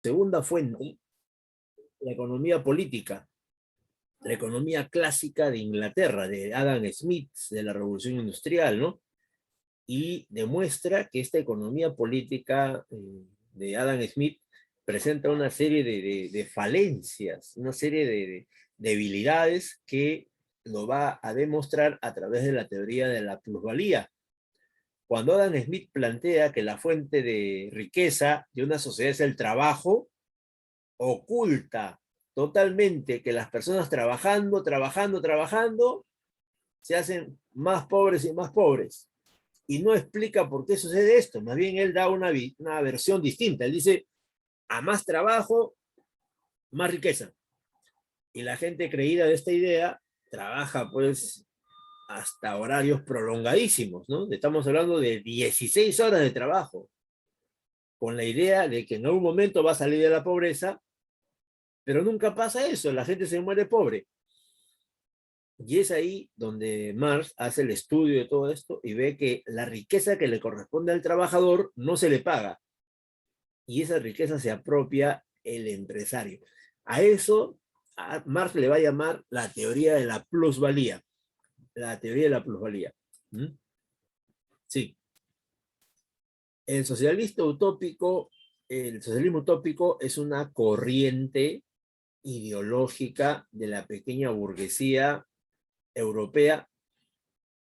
Segunda fuente, la economía política, la economía clásica de Inglaterra, de Adam Smith, de la Revolución Industrial, ¿no? Y demuestra que esta economía política de Adam Smith presenta una serie de falencias, una serie de debilidades que lo va a demostrar a través de la teoría de la plusvalía. Cuando Adam Smith plantea que la fuente de riqueza de una sociedad es el trabajo, oculta totalmente que las personas trabajando, se hacen más pobres y más pobres. Y no explica por qué sucede esto. Más bien él da una versión distinta. Él dice, a más trabajo, más riqueza. Y la gente creída de esta idea trabaja pues hasta horarios prolongadísimos, ¿no? Estamos hablando de 16 horas de trabajo, con la idea de que en algún momento va a salir de la pobreza, pero nunca pasa eso, la gente se muere pobre. Y es ahí donde Marx hace el estudio de todo esto y ve que la riqueza que le corresponde al trabajador no se le paga. Y esa riqueza se apropia el empresario. A eso a Marx le va a llamar la teoría de la plusvalía. La teoría de la plusvalía. ¿Mm? Sí. El socialista utópico, el socialismo utópico es una corriente ideológica de la pequeña burguesía europea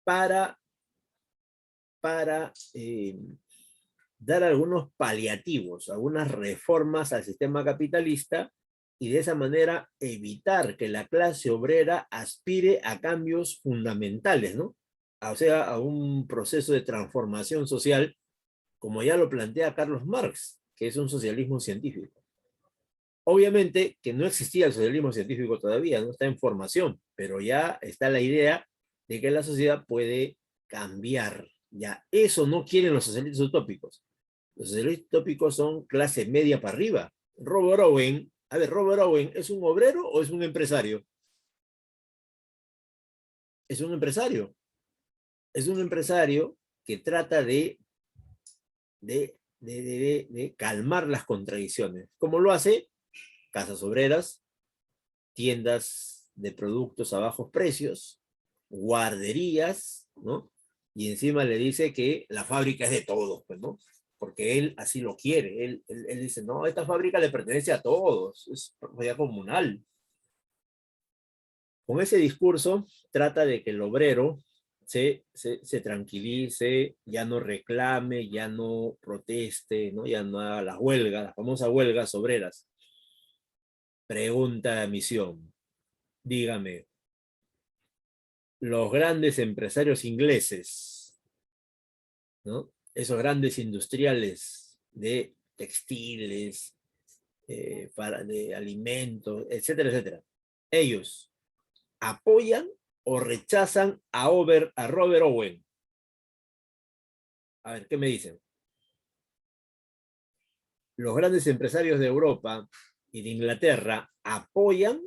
para, para dar algunos paliativos, algunas reformas al sistema capitalista y de esa manera evitar que la clase obrera aspire a cambios fundamentales, ¿no? O sea, a un proceso de transformación social, como ya lo plantea Carlos Marx, que es un socialismo científico. Obviamente que no existía el socialismo científico todavía, no está en formación, pero ya está la idea de que la sociedad puede cambiar. Ya, eso no quieren los socialistas utópicos. Los socialistas utópicos son clase media para arriba. Robert Owen, a ver, Robert Owen, ¿es un obrero o es un empresario? Es un empresario. Es un empresario que trata de calmar las contradicciones. ¿Cómo lo hace? Casas obreras, tiendas de productos a bajos precios, guarderías, ¿no? Y encima le dice que la fábrica es de todos, pues, ¿no? Porque él así lo quiere. Él dice, no, esta fábrica le pertenece a todos, es propiedad comunal. Con ese discurso trata de que el obrero se tranquilice, ya no reclame, ya no proteste, ¿no? Ya no haga las huelgas, las famosas huelgas obreras. Pregunta de misión. Dígame, los grandes empresarios ingleses, ¿no? Esos grandes industriales de textiles, de alimentos, etcétera, etcétera. Ellos apoyan o rechazan a Robert Owen. A ver, ¿qué me dicen? Los grandes empresarios de Europa y de Inglaterra apoyan,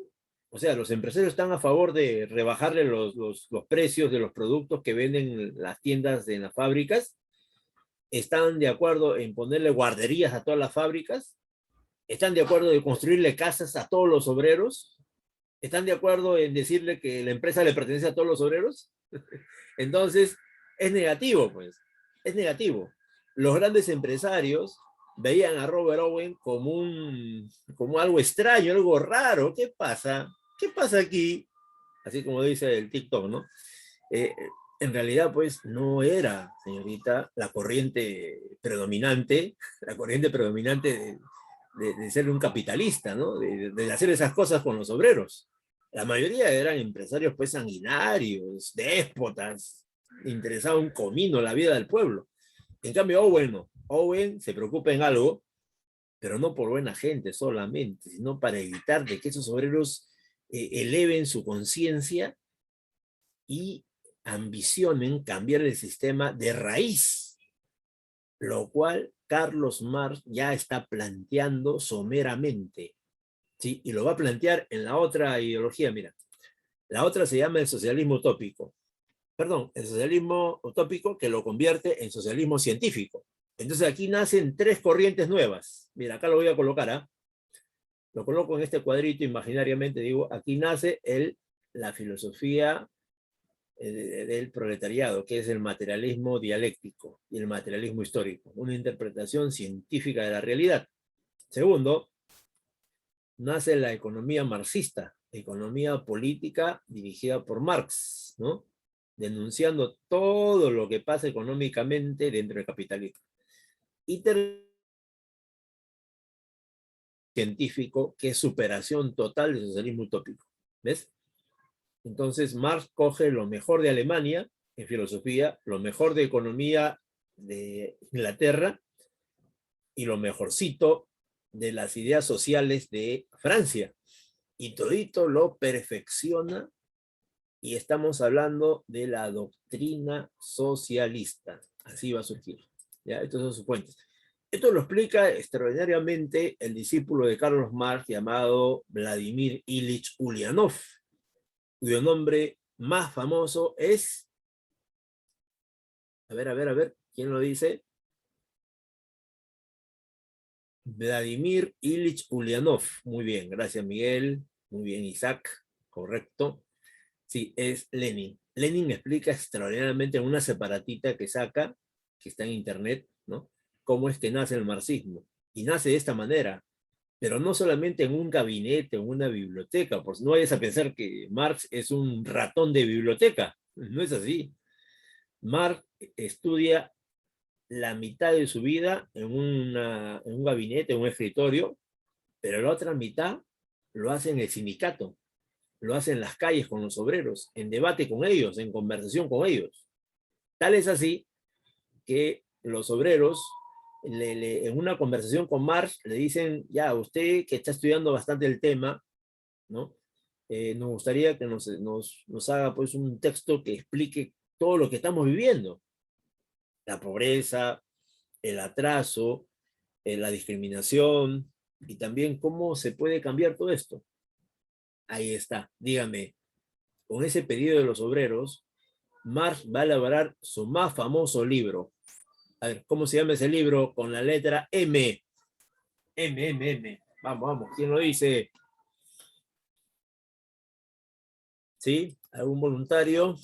o sea, los empresarios están a favor de rebajarle los precios de los productos que venden en las tiendas, en las fábricas, están de acuerdo en ponerle guarderías a todas las fábricas, están de acuerdo en construirle casas a todos los obreros, están de acuerdo en decirle que la empresa le pertenece a todos los obreros. Entonces, es negativo, pues, es negativo. Los grandes empresarios veían a Robert Owen como algo extraño, algo raro. ¿Qué pasa? ¿Qué pasa aquí? Así como dice el TikTok, ¿no? Eh, en realidad, pues, no era, señorita, la corriente predominante de ser un capitalista, ¿no? De hacer esas cosas con los obreros. La mayoría eran empresarios, pues, sanguinarios, déspotas, interesados un comino la vida del pueblo. En cambio, Owen no. Owen se preocupa en algo, pero no por buena gente solamente, sino para evitar de que esos obreros eleven su conciencia y ambicionen cambiar el sistema de raíz, lo cual Carlos Marx ya está planteando someramente, ¿sí? Y lo va a plantear en la otra ideología, mira. La otra se llama el socialismo utópico. Perdón, el socialismo utópico que lo convierte en socialismo científico. Entonces aquí nacen tres corrientes nuevas. Mira, acá lo voy a colocar, ¿ah? Lo coloco en este cuadrito imaginariamente, digo, aquí nace la filosofía del proletariado, que es el materialismo dialéctico y el materialismo histórico, una interpretación científica de la realidad. Segundo, nace la economía marxista, economía política dirigida por Marx, ¿no? Denunciando todo lo que pasa económicamente dentro del capitalismo. Y científico, que es superación total del socialismo utópico. ¿Ves? Entonces Marx coge lo mejor de Alemania en filosofía, lo mejor de economía de Inglaterra y lo mejorcito de las ideas sociales de Francia. Y todito lo perfecciona y estamos hablando de la doctrina socialista. Así va a surgir. ¿Ya? Estos son sus fuentes. Esto lo explica extraordinariamente el discípulo de Carlos Marx llamado Vladimir Ilich Ulyanov, cuyo nombre más famoso es, a ver, ¿quién lo dice? Vladimir Ilich Ulyanov. Muy bien, gracias Miguel, muy bien Isaac, correcto. Sí, es Lenin. Lenin explica extraordinariamente en una separatita que saca, que está en internet, ¿no? Cómo es que nace el marxismo. Y nace de esta manera, pero no solamente en un gabinete o en una biblioteca, pues no vayas a pensar que Marx es un ratón de biblioteca, no es así. Marx estudia la mitad de su vida en un gabinete, en un escritorio, pero la otra mitad lo hace en el sindicato, lo hace en las calles con los obreros, en debate con ellos, en conversación con ellos. Tal es así que los obreros, en una conversación con Marx, le dicen, ya, usted que está estudiando bastante el tema, ¿no? Nos gustaría que nos haga pues un texto que explique todo lo que estamos viviendo. La pobreza, el atraso, la discriminación y también cómo se puede cambiar todo esto. Ahí está, dígame, con ese pedido de los obreros, Marx va a elaborar su más famoso libro. A ver, ¿cómo se llama ese libro? Con la letra M. M. Vamos, ¿quién lo dice? ¿Sí? ¿Algún voluntario?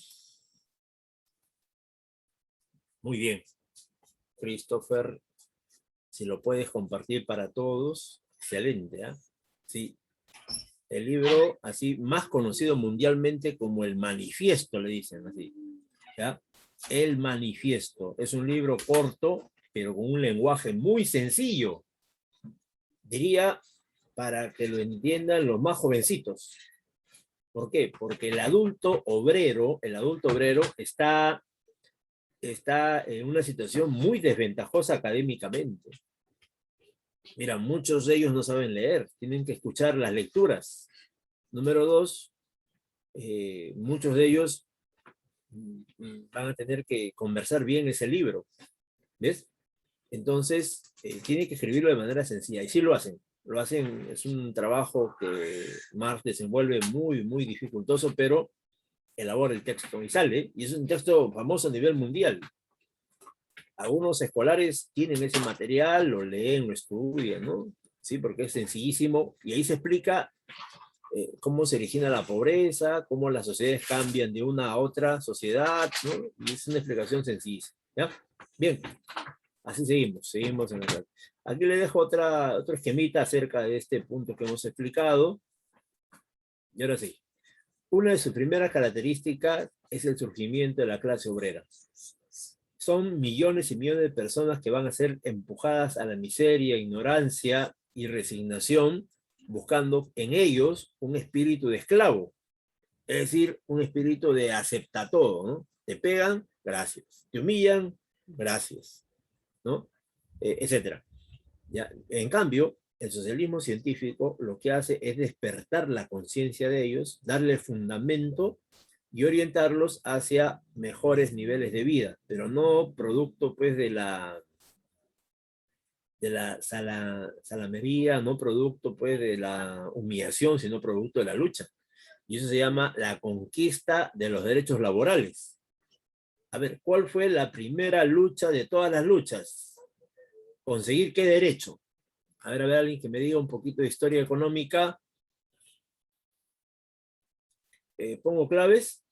Muy bien. Christopher, si lo puedes compartir para todos, excelente, ¿eh? Sí, el libro así más conocido mundialmente como el Manifiesto, le dicen así, ¿ya? El Manifiesto. Es un libro corto, pero con un lenguaje muy sencillo. Diría para que lo entiendan los más jovencitos. ¿Por qué? Porque el adulto obrero está en una situación muy desventajosa académicamente. Mira, muchos de ellos no saben leer, tienen que escuchar las lecturas. Número dos, muchos de ellos van a tener que conversar bien ese libro, ¿ves? Entonces, tienen que escribirlo de manera sencilla, y sí lo hacen, es un trabajo que Marx desenvuelve muy dificultoso, pero elabora el texto y sale, y es un texto famoso a nivel mundial. Algunos escolares tienen ese material, lo leen, lo estudian, ¿no? Sí, porque es sencillísimo, y ahí se explica cómo se origina la pobreza, cómo las sociedades cambian de una a otra sociedad, ¿no? Y es una explicación sencilla, ¿ya? Bien, así seguimos en el... Aquí le dejo otro esquemita acerca de este punto que hemos explicado. Y ahora sí, una de sus primeras características es el surgimiento de la clase obrera. Son millones y millones de personas que van a ser empujadas a la miseria, ignorancia y resignación, buscando en ellos un espíritu de esclavo, es decir, un espíritu de acepta todo, ¿no? Te pegan, gracias. Te humillan, gracias, ¿no? Etcétera. ¿Ya? En cambio, el socialismo científico lo que hace es despertar la conciencia de ellos, darle fundamento y orientarlos hacia mejores niveles de vida, pero no producto pues de la salamería, no producto pues de la humillación, sino producto de la lucha. Y eso se llama la conquista de los derechos laborales. A ver, ¿cuál fue la primera lucha de todas las luchas? ¿Conseguir qué derecho? A ver, alguien que me diga un poquito de historia económica. Pongo claves.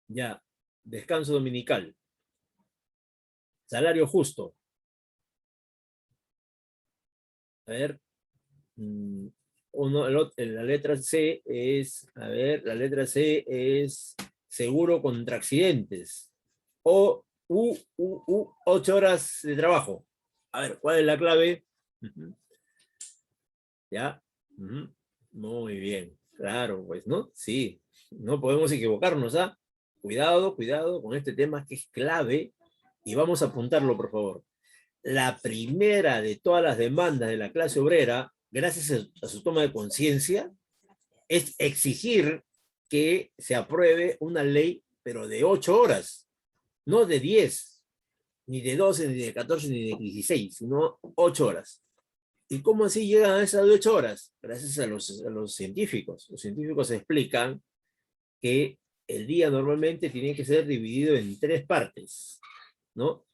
Ya. Descanso dominical. Salario justo. A ver. La letra C es, a ver, la letra C es seguro contra accidentes. O 8 horas de trabajo. A ver, ¿cuál es la clave? ¿Ya? Muy bien. Claro, pues, ¿no? Sí. No podemos equivocarnos, ¿ah? Cuidado, cuidado con este tema que es clave. Y vamos a apuntarlo, por favor. La primera de todas las demandas de la clase obrera, gracias a su toma de conciencia, es exigir que se apruebe una ley, pero de 8 horas, no de 10, ni de 12, ni de 14, ni de 16, sino 8 horas. ¿Y cómo así llegan a esas 8 horas? Gracias a los científicos. Los científicos explican que el día normalmente tiene que ser dividido en 3 partes, ¿no?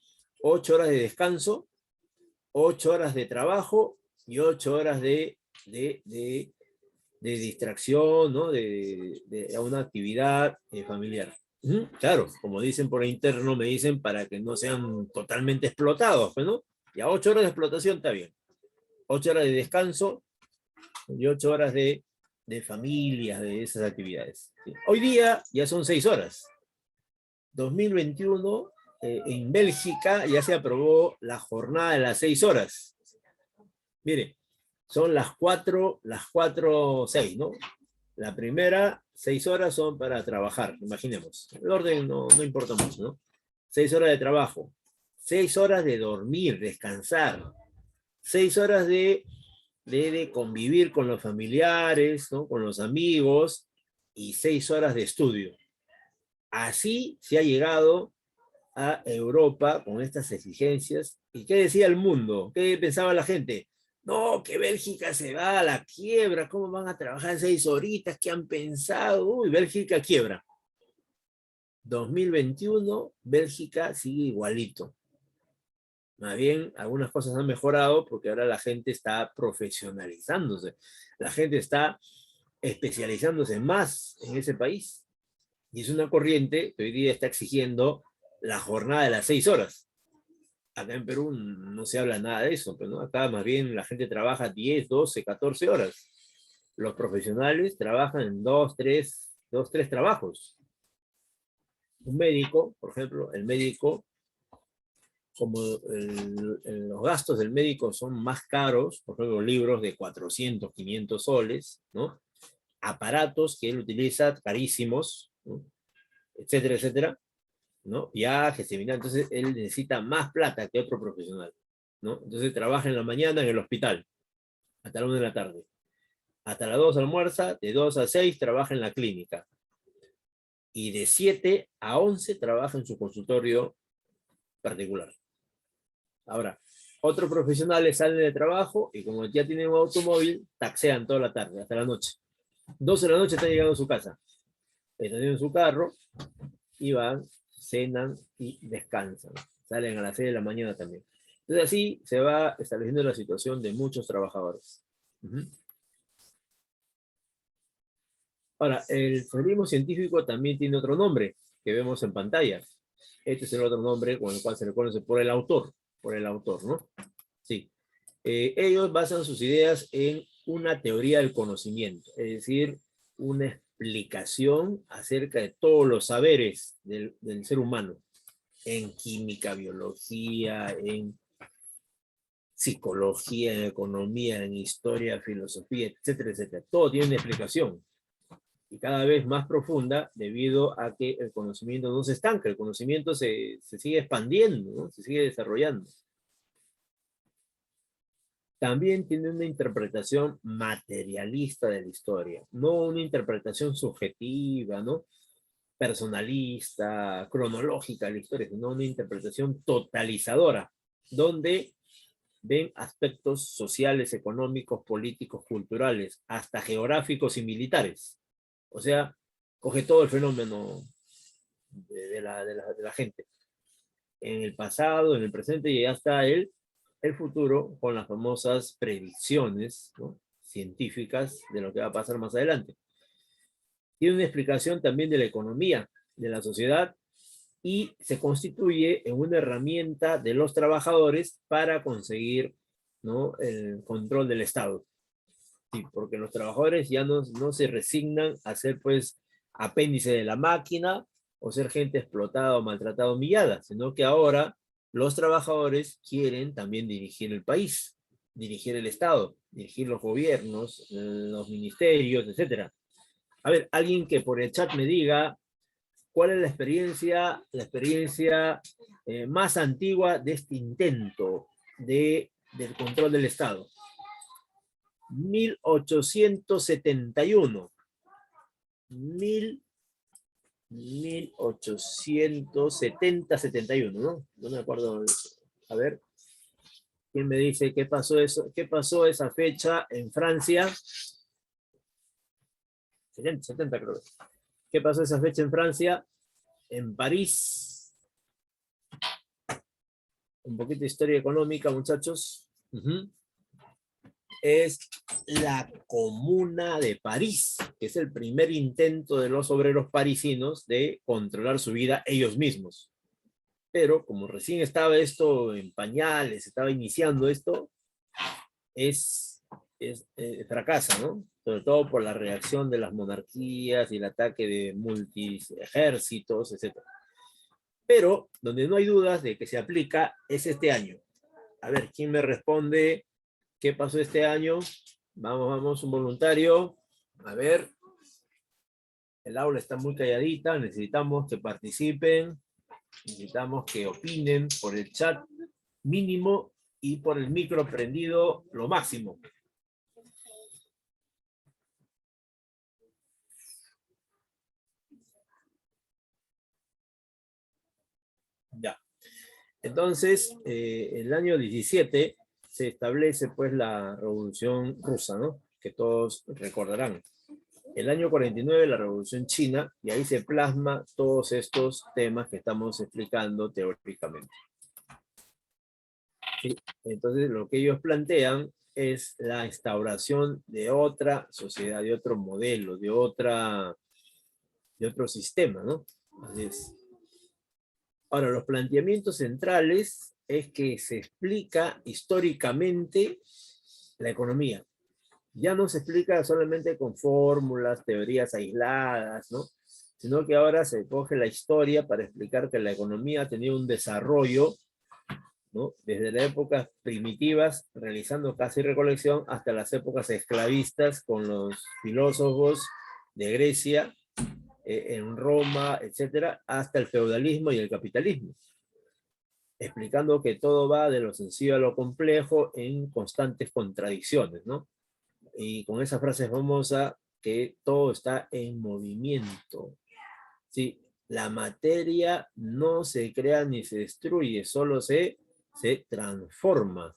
8 horas de descanso, 8 horas de trabajo y 8 horas de distracción, ¿no? De una actividad familiar. Claro, como dicen por interno, me dicen para que no sean totalmente explotados, pues, ¿no? Ya 8 horas de explotación está bien. 8 horas de descanso y 8 horas de familia, de esas actividades. ¿Sí? Hoy día ya son 6 horas. 2021, en Bélgica ya se aprobó la jornada de las 6 horas. Mire, son las 6, ¿no? La primera, 6 horas son para trabajar, imaginemos. El orden no importa mucho, ¿no? 6 horas de trabajo, 6 horas de dormir, descansar, 6 horas de convivir con los familiares, ¿no? Con los amigos, y 6 horas de estudio. Así se ha llegado a Europa con estas exigencias. ¿Y qué decía el mundo? ¿Qué pensaba la gente? No, que Bélgica se va a la quiebra, ¿cómo van a trabajar 6 horitas? ¿Qué han pensado? Uy, Bélgica quiebra. 2021, Bélgica sigue igualito. Más bien, algunas cosas han mejorado porque ahora la gente está profesionalizándose. La gente está especializándose más en ese país. Y es una corriente que hoy día está exigiendo la jornada de las 6 horas. Acá en Perú no se habla nada de eso, pero ¿no? Acá más bien la gente trabaja 10, 12, 14 horas. Los profesionales trabajan en 2, 3 trabajos. Un médico, por ejemplo, el médico, como los gastos del médico son más caros, por ejemplo, libros de 400, 500 soles, ¿no? Aparatos que él utiliza carísimos, ¿no? Etcétera, etcétera, ¿no? Viajes, seminarios, entonces él necesita más plata que otro profesional, ¿no? Entonces trabaja en la mañana en el hospital, hasta la 1 de la tarde. Hasta las 2 almuerza, de 2 a 6 trabaja en la clínica. Y de 7 a 11 trabaja en su consultorio particular. Ahora, otros profesionales salen de trabajo y como ya tienen un automóvil, taxean toda la tarde, hasta la noche. 12 de la noche están llegando a su casa. Están en su carro y van, cenan y descansan. Salen a las 6 de la mañana también. Entonces así se va estableciendo la situación de muchos trabajadores. Ahora, el socialismo científico también tiene otro nombre que vemos en pantalla. Este es el otro nombre con el cual se le conoce por el autor, ¿no? Sí. Ellos basan sus ideas en una teoría del conocimiento, es decir, una explicación acerca de todos los saberes del ser humano, en química, biología, en psicología, en economía, en historia, filosofía, etcétera, etcétera. Todo tiene una explicación y cada vez más profunda debido a que el conocimiento no se estanca, el conocimiento se sigue expandiendo, ¿no? Se sigue desarrollando. También tiene una interpretación materialista de la historia, no una interpretación subjetiva, ¿no? Personalista, cronológica de la historia, sino una interpretación totalizadora, donde ven aspectos sociales, económicos, políticos, culturales, hasta geográficos y militares. O sea, coge todo el fenómeno de la gente. En el pasado, en el presente y hasta el el futuro con las famosas predicciones, ¿no?, científicas de lo que va a pasar más adelante. Tiene una explicación también de la economía de la sociedad y se constituye en una herramienta de los trabajadores para conseguir, ¿no?, el control del Estado. Sí, porque los trabajadores ya no se resignan a ser, pues, apéndice de la máquina o ser gente explotada o maltratada o humillada, sino que ahora los trabajadores quieren también dirigir el país, dirigir el Estado, dirigir los gobiernos, los ministerios, etcétera. A ver, alguien que por el chat me diga cuál es la experiencia más antigua de este intento del control del Estado. 1871. 1870-71, ¿no? No me acuerdo. A ver, ¿quién me dice qué pasó eso? ¿Qué pasó esa fecha en Francia? 70 creo. ¿Qué pasó esa fecha en Francia? En París. Un poquito de historia económica, muchachos. Es la Comuna de París, que es el primer intento de los obreros parisinos de controlar su vida ellos mismos. Pero como recién estaba esto en pañales, estaba iniciando esto, fracasa, ¿no? Sobre todo por la reacción de las monarquías y el ataque de multi-ejércitos, etc. Pero donde no hay dudas de que se aplica es este año. A ver, ¿quién me responde qué pasó este año? Vamos, un voluntario. A ver, el aula está muy calladita, necesitamos que participen, necesitamos que opinen por el chat mínimo y por el micro prendido lo máximo. Ya. Entonces, el año 17 se establece pues la Revolución Rusa, ¿no?, que todos recordarán. El año 49 la Revolución China, y ahí se plasma todos estos temas que estamos explicando teóricamente. ¿Sí? Entonces, lo que ellos plantean es la instauración de otra sociedad, de otro modelo, de otro sistema, ¿no? Así es. Ahora, los planteamientos centrales es que se explica históricamente la economía. Ya no se explica solamente con fórmulas, teorías aisladas, ¿no?, sino que ahora se coge la historia para explicar que la economía ha tenido un desarrollo, ¿no?, desde las épocas primitivas, realizando casi recolección, hasta las épocas esclavistas con los filósofos de Grecia, en Roma, etcétera, hasta el feudalismo y el capitalismo, explicando que todo va de lo sencillo a lo complejo en constantes contradicciones, ¿no? Y con esa frase famosa que todo está en movimiento. Sí, la materia no se crea ni se destruye, solo se transforma.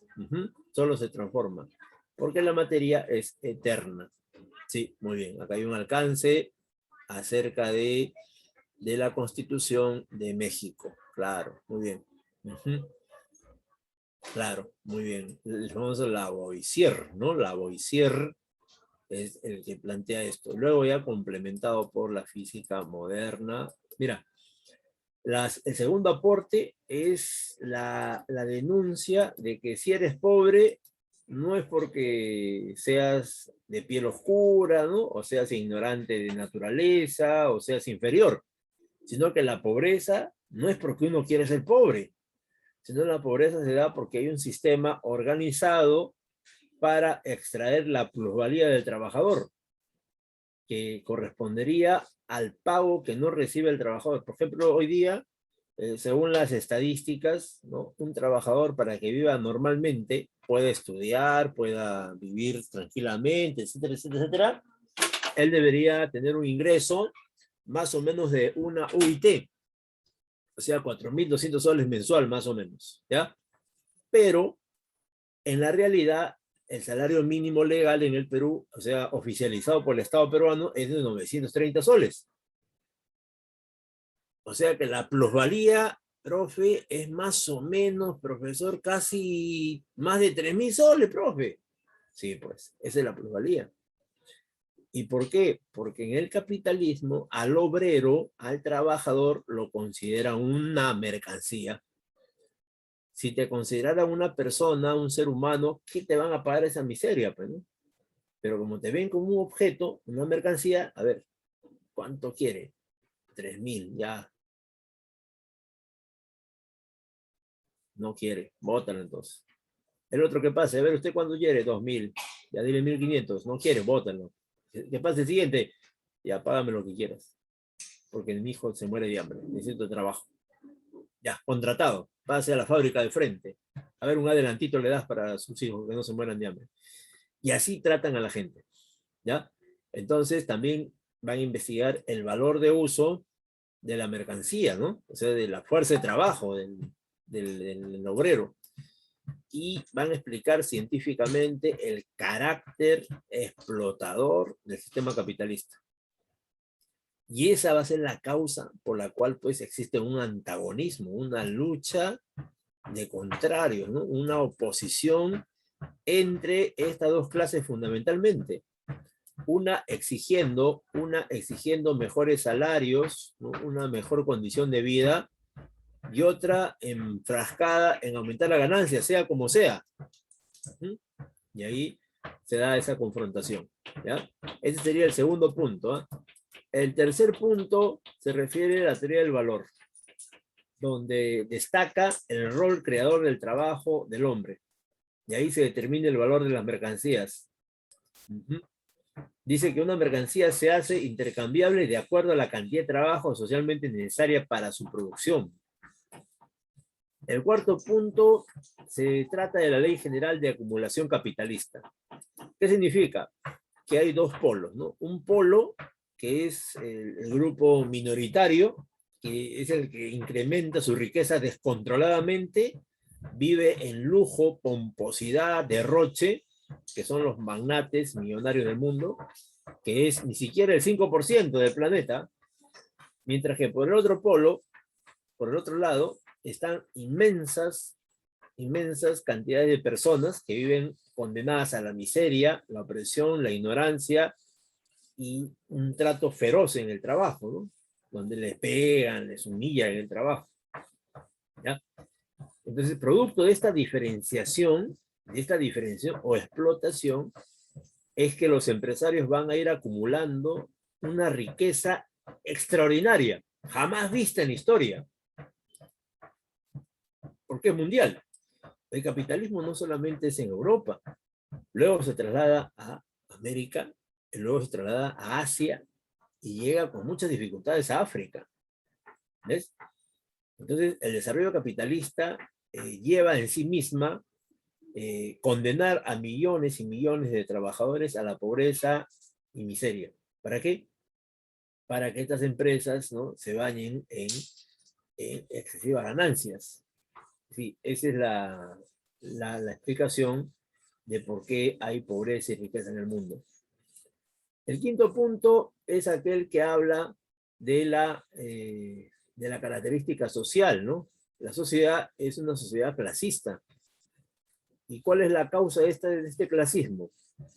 Solo se transforma, porque la materia es eterna. Sí, muy bien. Acá hay un alcance acerca de la Constitución de México. Claro, muy bien. Claro, muy bien. El famoso Lavoisier, ¿no? Lavoisier es el que plantea esto. Luego ya complementado por la física moderna. Mira, el segundo aporte es la denuncia de que si eres pobre, no es porque seas de piel oscura, ¿no?, o seas ignorante de naturaleza, o seas inferior, sino que la pobreza no es porque uno quiere ser pobre, sino la pobreza se da porque hay un sistema organizado para extraer la plusvalía del trabajador, que correspondería al pago que no recibe el trabajador. Por ejemplo, hoy día, según las estadísticas, ¿no?, un trabajador, para que viva normalmente, pueda estudiar, pueda vivir tranquilamente, etcétera, etcétera, etcétera, él debería tener un ingreso más o menos de una UIT, o sea, 4.200 soles mensual, más o menos, ¿ya? Pero, en la realidad, el salario mínimo legal en el Perú, o sea, oficializado por el Estado peruano, es de 930 soles. O sea que la plusvalía profe, es más o menos, profesor, casi más de 3.000 soles, profe. Sí, pues, esa es la plusvalía. ¿Y por qué? Porque en el capitalismo al obrero, al trabajador, lo considera una mercancía. Si te consideran una persona, un ser humano, ¿qué te van a pagar esa miseria? Pues, ¿no? Pero como te ven como un objeto, una mercancía, a ver, ¿cuánto quiere? 3.000, ya. No quiere, bótalo entonces. El otro que pase, a ver, ¿usted cuándo quiere? 2.000, ya dile 1.500, no quiere, bótalo. Que pase el siguiente, ya págame lo que quieras, porque mi hijo se muere de hambre, necesito trabajo. Ya, contratado, pase a la fábrica de frente. A ver, un adelantito le das para sus hijos que no se mueran de hambre. Y así tratan a la gente, ¿ya? Entonces también van a investigar el valor de uso de la mercancía, ¿no? O sea, de la fuerza de trabajo del obrero. Y van a explicar científicamente el carácter explotador del sistema capitalista. Y esa va a ser la causa por la cual pues existe un antagonismo, una lucha de contrarios, ¿no? Una oposición entre estas dos clases fundamentalmente. Una exigiendo mejores salarios, ¿no? Una mejor condición de vida, y otra enfrascada en aumentar la ganancia, sea como sea. Y ahí se da esa confrontación, ¿ya? Ese sería el segundo punto, ¿eh? El tercer punto se refiere a la teoría del valor, donde destaca el rol creador del trabajo del hombre. Y ahí se determina el valor de las mercancías. Dice que una mercancía se hace intercambiable de acuerdo a la cantidad de trabajo socialmente necesaria para su producción. El cuarto punto se trata de la Ley General de Acumulación Capitalista. ¿Qué significa? Que hay dos polos, ¿no? Un polo que es el grupo minoritario, que es el que incrementa su riqueza descontroladamente, vive en lujo, pomposidad, derroche, que son los magnates millonarios del mundo, que es ni siquiera el 5% del planeta, mientras que por el otro polo, por el otro lado, están inmensas cantidades de personas que viven condenadas a la miseria, la opresión, la ignorancia y un trato feroz en el trabajo, ¿no? Donde les pegan, les humillan en el trabajo, ¿ya? Entonces, producto de esta diferenciación o explotación, es que los empresarios van a ir acumulando una riqueza extraordinaria, jamás vista en la historia, porque es mundial. El capitalismo no solamente es en Europa, luego se traslada a América, y luego se traslada a Asia y llega con muchas dificultades a África. ¿Ves? Entonces, el desarrollo capitalista lleva en sí misma condenar a millones y millones de trabajadores a la pobreza y miseria. ¿Para qué? Para que estas empresas, ¿no?, se bañen en excesivas ganancias. Sí, esa es la explicación de por qué hay pobreza y riqueza en el mundo. El quinto punto es aquel que habla de la característica social, ¿no? La sociedad es una sociedad clasista. ¿Y cuál es la causa de este clasismo?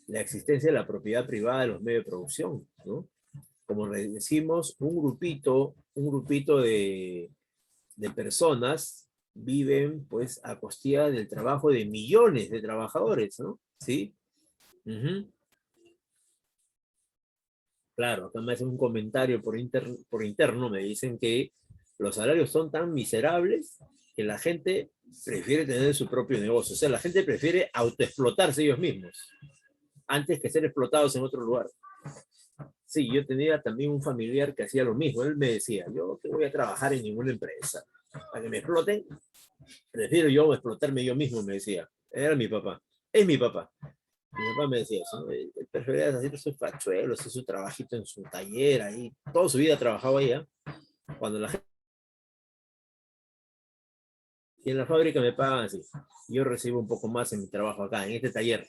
La existencia de la propiedad privada de los medios de producción, ¿no? Como decimos, un grupito de personas viven pues a costilla del trabajo de millones de trabajadores, ¿no? ¿Sí? Claro, acá me hacen un comentario por interno, me dicen que los salarios son tan miserables que la gente prefiere tener su propio negocio. O sea, la gente prefiere autoexplotarse ellos mismos antes que ser explotados en otro lugar. Sí, yo tenía también un familiar que hacía lo mismo. Él me decía, yo no voy a trabajar en ninguna empresa. Para que me exploten, prefiero yo explotarme yo mismo, me decía. Era mi papá. Es mi papá. Mi papá me decía eso, ¿no? Él prefería hacer sus pachuelos, hacer su trabajito en su taller, ahí. Toda su vida trabajaba allá. Cuando la gente... Y en la fábrica me pagan así. Yo recibo un poco más en mi trabajo acá, en este taller.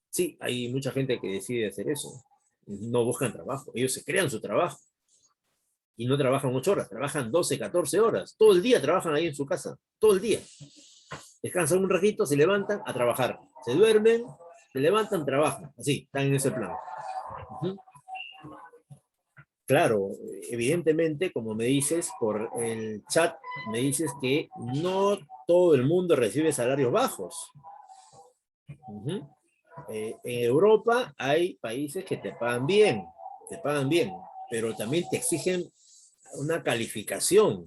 Sí, hay mucha gente que decide hacer eso. No buscan trabajo, ellos se crean su trabajo. Y no trabajan 8 horas, trabajan 12, 14 horas. Todo el día trabajan ahí en su casa, todo el día. Descansan un ratito, se levantan a trabajar. Se duermen, se levantan, trabajan. Así, están en ese plan. Uh-huh. Claro, evidentemente, como me dices por el chat, me dices que no todo el mundo recibe salarios bajos. Uh-huh. En Europa hay países que te pagan bien, pero también te exigen una calificación.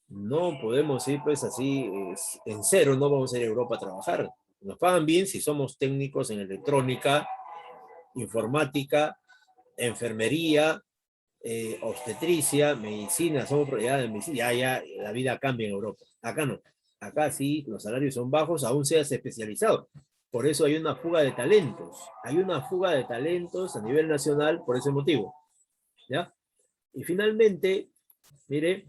No podemos ir pues así en cero, no vamos a ir a Europa a trabajar. Nos pagan bien si somos técnicos en electrónica, informática, enfermería, obstetricia, medicina, somos ya de medicina, ya la vida cambia en Europa. Acá no. Acá sí, los salarios son bajos, aún seas especializado. Por eso hay una fuga de talentos. Hay una fuga de talentos a nivel nacional por ese motivo. ¿Ya? Y finalmente, mire,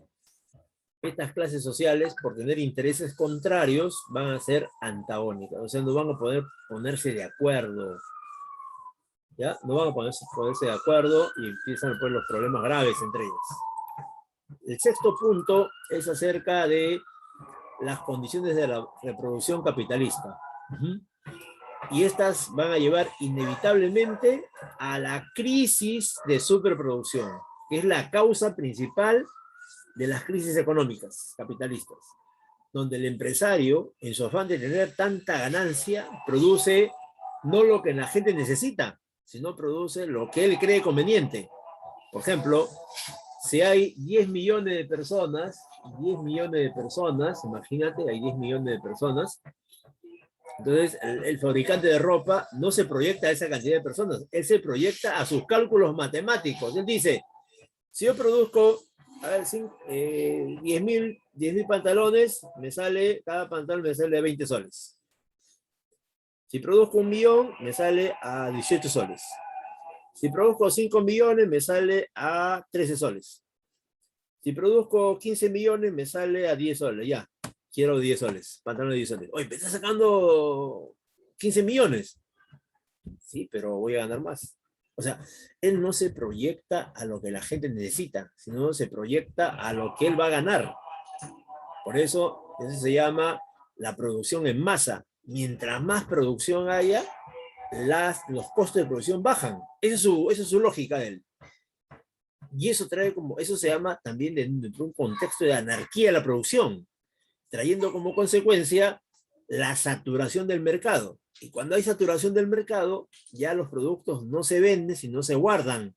estas clases sociales, por tener intereses contrarios, van a ser antagónicas. O sea, no van a poder ponerse de acuerdo. ¿Ya? No van a ponerse de acuerdo y empiezan pues los problemas graves entre ellas. El sexto punto es acerca de las condiciones de la reproducción capitalista. Y estas van a llevar inevitablemente a la crisis de superproducción, que es la causa principal de las crisis económicas capitalistas, donde el empresario, en su afán de tener tanta ganancia, produce no lo que la gente necesita, sino produce lo que él cree conveniente. Por ejemplo, si hay 10 millones de personas, imagínate, hay 10 millones de personas, entonces el fabricante de ropa no se proyecta a esa cantidad de personas, él se proyecta a sus cálculos matemáticos. Él dice, si yo produzco, a ver, 10.000 pantalones, cada pantalón me sale a 20 soles. Si produzco 1.000.000, me sale a 18 soles. Si produzco 5 millones, me sale a 13 soles. Si produzco 15 millones, me sale a 10 soles. Ya, quiero 10 soles, pantalón de 10 soles. Oye, me está sacando 15 millones. Sí, pero voy a ganar más. O sea, él no se proyecta a lo que la gente necesita, sino se proyecta a lo que él va a ganar. Por eso se llama la producción en masa. Mientras más producción haya, los costos de producción bajan. Esa es su lógica de él. Y eso eso se llama también dentro de un contexto de anarquía de la producción, trayendo como consecuencia la saturación del mercado. Y cuando hay saturación del mercado, ya los productos no se venden, sino se guardan.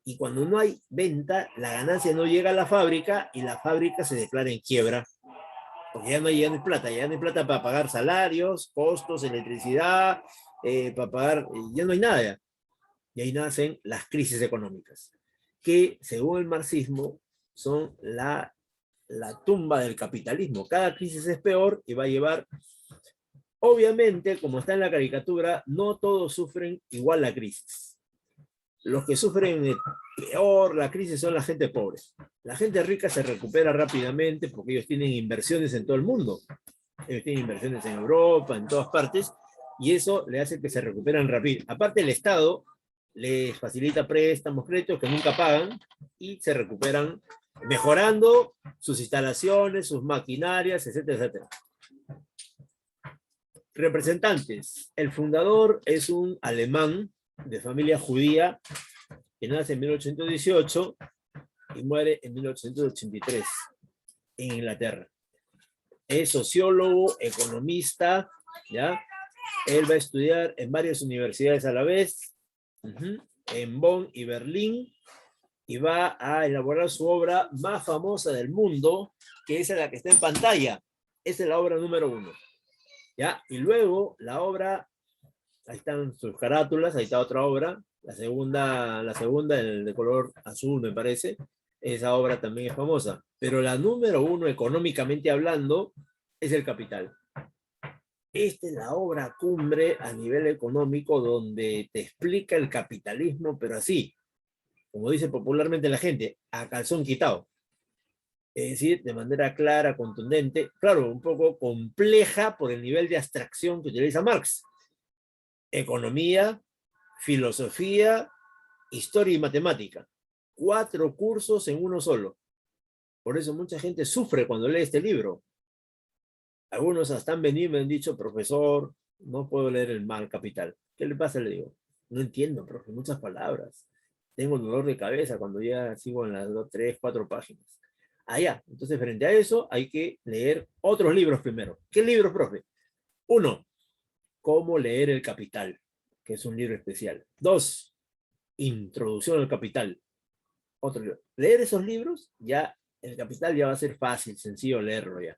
Y cuando no hay venta, la ganancia no llega a la fábrica y la fábrica se declara en quiebra. Porque ya no hay plata, para pagar salarios, costos, electricidad, para pagar, ya no hay nada. Ya. Y ahí nacen las crisis económicas, que según el marxismo son la tumba del capitalismo. Cada crisis es peor y va a llevar, obviamente, como está en la caricatura, no todos sufren igual la crisis. Los que sufren peor la crisis son la gente pobre. La gente rica se recupera rápidamente porque ellos tienen inversiones en todo el mundo. Ellos tienen inversiones en Europa, en todas partes, y eso le hace que se recuperen rápido. Aparte, el Estado les facilita préstamos, créditos que nunca pagan y se recuperan mejorando sus instalaciones, sus maquinarias, etcétera, etcétera. Representantes. El fundador es un alemán de familia judía que nace en 1818 y muere en 1883 en Inglaterra. Es sociólogo, economista, ¿ya? Él va a estudiar en varias universidades a la vez, en Bonn y Berlín, y va a elaborar su obra más famosa del mundo, que es la que está en pantalla. Esa es la obra número 1. ¿Ya? Y luego la obra, ahí están sus carátulas, ahí está otra obra, la segunda de color azul me parece, esa obra también es famosa, pero la número 1 económicamente hablando es El Capital. Esta es la obra cumbre a nivel económico donde te explica el capitalismo, pero así, como dice popularmente la gente, a calzón quitado. Es decir, de manera clara, contundente, claro, un poco compleja por el nivel de abstracción que utiliza Marx. Economía, filosofía, historia y matemática. 4 cursos en uno solo. Por eso mucha gente sufre cuando lee este libro. Algunos hasta han venido y me han dicho, profesor, no puedo leer el Mal Capital. ¿Qué le pasa? Le digo, no entiendo, profe, muchas palabras. Tengo dolor de cabeza cuando ya sigo en las 2, 3, 4 páginas. Ah, ya. Entonces, frente a eso, hay que leer otros libros primero. ¿Qué libros, profe? 1, Cómo leer el Capital, que es un libro especial. 2, Introducción al Capital. Otro libro. Leer esos libros, ya el Capital ya va a ser fácil, sencillo leerlo ya.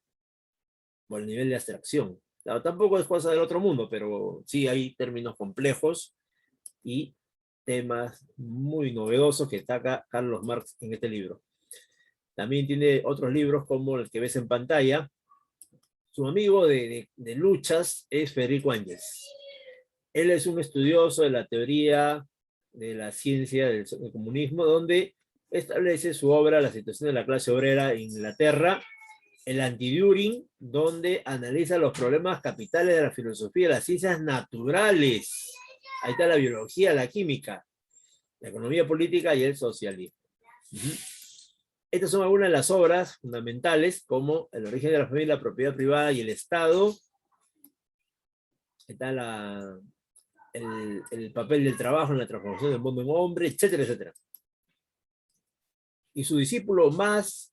Por el nivel de abstracción. Claro, tampoco es cosa del otro mundo, pero sí hay términos complejos y temas muy novedosos que saca Carlos Marx en este libro. También tiene otros libros como el que ves en pantalla. Su amigo de luchas es Federico Ángels. Él es un estudioso de la teoría de la ciencia del comunismo, donde establece su obra La situación de la clase obrera en Inglaterra, el Anti-Düring, donde analiza los problemas capitales de la filosofía de las ciencias naturales. Ahí está la biología, la química, la economía política y el socialismo. Estas son algunas de las obras fundamentales, como El origen de la familia, la propiedad privada y el Estado. Está el papel del trabajo en la transformación del mundo en hombre, etcétera, etcétera. Y su discípulo más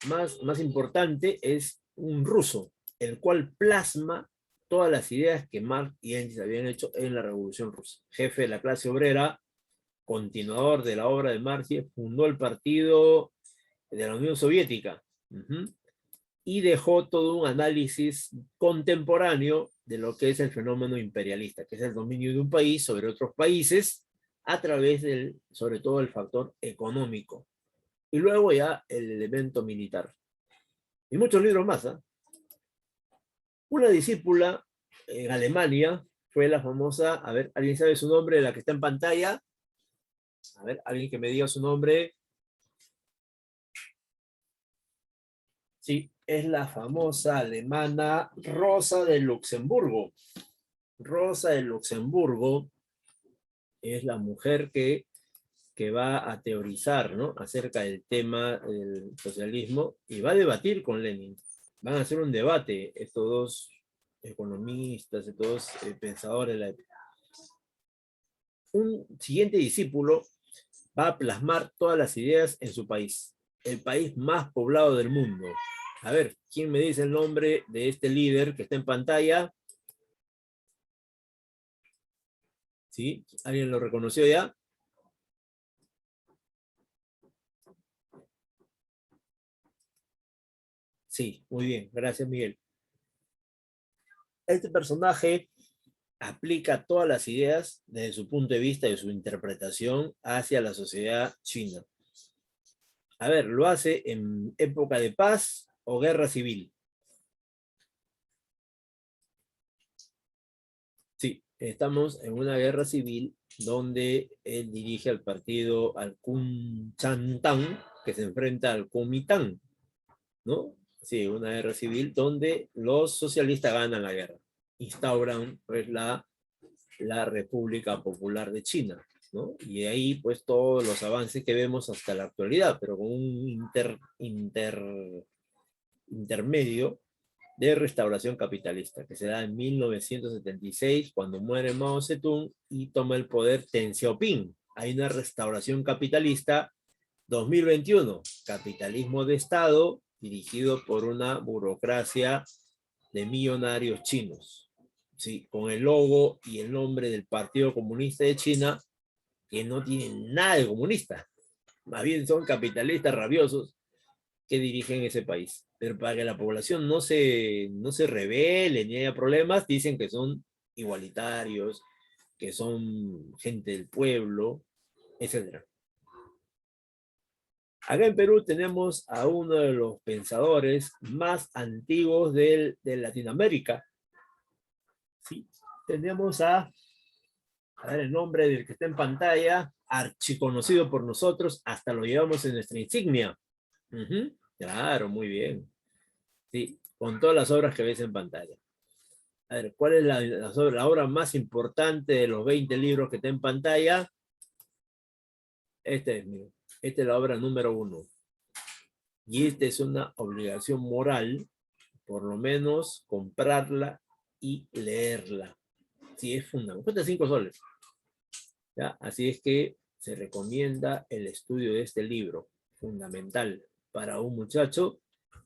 importante es un ruso, el cual plasma todas las ideas que Marx y Engels habían hecho en la Revolución Rusa. Jefe de la clase obrera, continuador de la obra de Marx, fundó el partido de la Unión Soviética. Y dejó todo un análisis contemporáneo de lo que es el fenómeno imperialista, que es el dominio de un país sobre otros países a través del, sobre todo, el factor económico. Y luego ya el elemento militar. Y muchos libros más. Una discípula en Alemania fue la famosa, a ver, ¿alguien sabe su nombre? La que está en pantalla. A ver, alguien que me diga su nombre. Sí, es la famosa alemana Rosa de Luxemburgo. Rosa de Luxemburgo es la mujer que va a teorizar, ¿no?, acerca del tema del socialismo y va a debatir con Lenin. Van a hacer un debate estos dos economistas, estos dos pensadores de la época. Un siguiente discípulo va a plasmar todas las ideas en su país, el país más poblado del mundo. A ver, ¿quién me dice el nombre de este líder que está en pantalla? ¿Sí? ¿Alguien lo reconoció ya? Sí, muy bien, gracias Miguel. Este personaje aplica todas las ideas desde su punto de vista y su interpretación hacia la sociedad china. A ver, ¿lo hace en época de paz o guerra civil? Sí, estamos en una guerra civil donde él dirige al partido, al Kuomintang, que se enfrenta al Kuomintang, ¿no? Sí, una guerra civil donde los socialistas ganan la guerra. Instauran pues la República Popular de China, ¿no? Y de ahí pues todos los avances que vemos hasta la actualidad, pero con un intermedio de restauración capitalista, que se da en 1976, cuando muere Mao Zedong y toma el poder Deng Xiaoping. Hay una restauración capitalista. 2021, capitalismo de Estado dirigido por una burocracia de millonarios chinos, ¿sí?, con el logo y el nombre del Partido Comunista de China, que no tienen nada de comunista, más bien son capitalistas rabiosos que dirigen ese país. Pero para que la población no se rebele ni haya problemas, dicen que son igualitarios, que son gente del pueblo, etcétera. Acá en Perú tenemos a uno de los pensadores más antiguos de Latinoamérica. Sí, tenemos a ver el nombre del que está en pantalla, archiconocido por nosotros, hasta lo llevamos en nuestra insignia. Claro, muy bien. Sí, con todas las obras que ves en pantalla. A ver, ¿cuál es la obra más importante de los 20 libros que está en pantalla? Este es mío. Esta es la obra número 1. Y esta es una obligación moral, por lo menos comprarla y leerla. Sí, es fundamental. Cuesta 5 soles. ¿Ya? Así es que se recomienda el estudio de este libro. Fundamental para un muchacho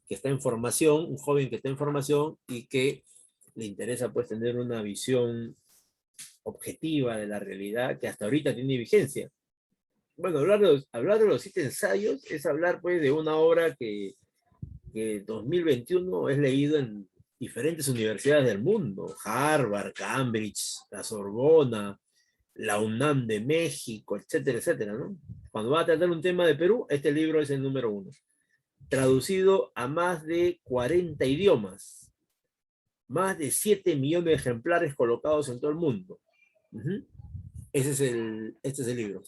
que está en formación, un joven que está en formación y que le interesa pues tener una visión objetiva de la realidad que hasta ahorita tiene vigencia. Bueno, hablar de los 7 ensayos es hablar pues de una obra que 2021 es leído en diferentes universidades del mundo, Harvard, Cambridge, la Sorbona, la UNAM de México, etcétera, etcétera, ¿no? Cuando va a tratar un tema de Perú, este libro es el número 1. Traducido a más de 40 idiomas, más de 7 millones de ejemplares colocados en todo el mundo. Este es el libro.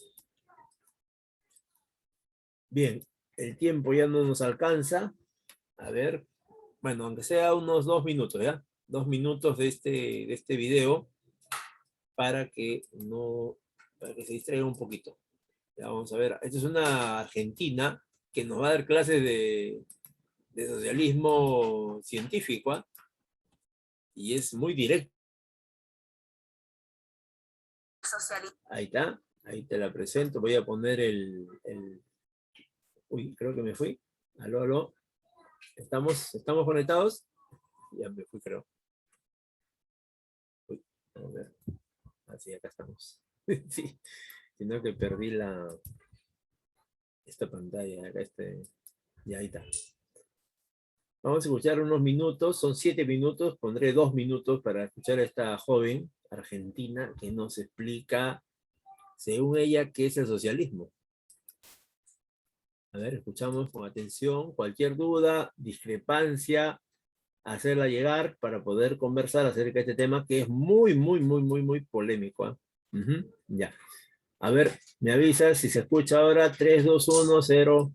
Bien, el tiempo ya no nos alcanza. A ver, bueno, aunque sea unos 2 minutos, ¿ya? 2 minutos de este video para que se distraiga un poquito. Ya vamos a ver, esta es una argentina que nos va a dar clases de socialismo científico, ¿eh? Y es muy directo. Ahí está, ahí te la presento. Voy a poner Uy, creo que me fui. Aló, aló. ¿Estamos conectados? Ya me fui, creo. Uy, a ver. Así, acá estamos. Sí, sino que perdí esta pantalla, acá y ahí está. Vamos a escuchar unos minutos, son 7 minutos, pondré 2 minutos para escuchar a esta joven argentina que nos explica, según ella, qué es el socialismo. A ver, escuchamos con atención. Cualquier duda, discrepancia, hacerla llegar para poder conversar acerca de este tema que es muy, muy, muy, muy, muy polémico, ¿eh? Ya. A ver, me avisas si se escucha ahora. 3, 2, 1, 0.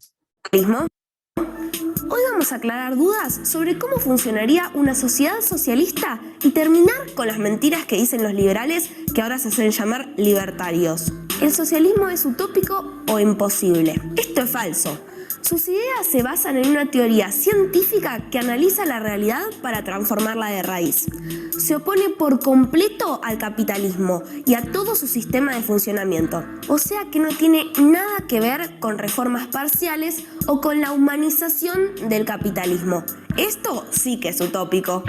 Hoy vamos a aclarar dudas sobre cómo funcionaría una sociedad socialista y terminar con las mentiras que dicen los liberales que ahora se hacen llamar libertarios. ¿El socialismo es utópico o imposible? Esto es falso. Sus ideas se basan en una teoría científica que analiza la realidad para transformarla de raíz. Se opone por completo al capitalismo y a todo su sistema de funcionamiento. O sea que no tiene nada que ver con reformas parciales o con la humanización del capitalismo. Esto sí que es utópico.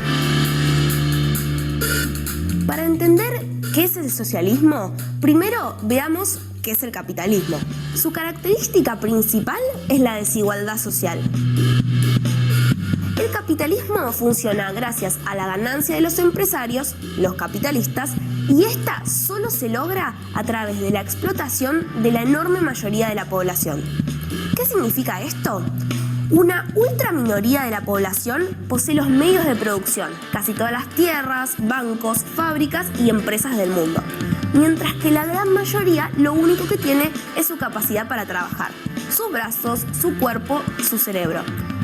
Para entender qué es el socialismo, primero veamos qué es el capitalismo. Su característica principal es la desigualdad social. El capitalismo funciona gracias a la ganancia de los empresarios, los capitalistas, y esta solo se logra a través de la explotación de la enorme mayoría de la población. ¿Qué significa esto? Una ultraminoría de la población posee los medios de producción, casi todas las tierras, bancos, fábricas y empresas del mundo, mientras que la gran mayoría lo único que tiene es su capacidad para trabajar, sus brazos, su cuerpo, su cerebro,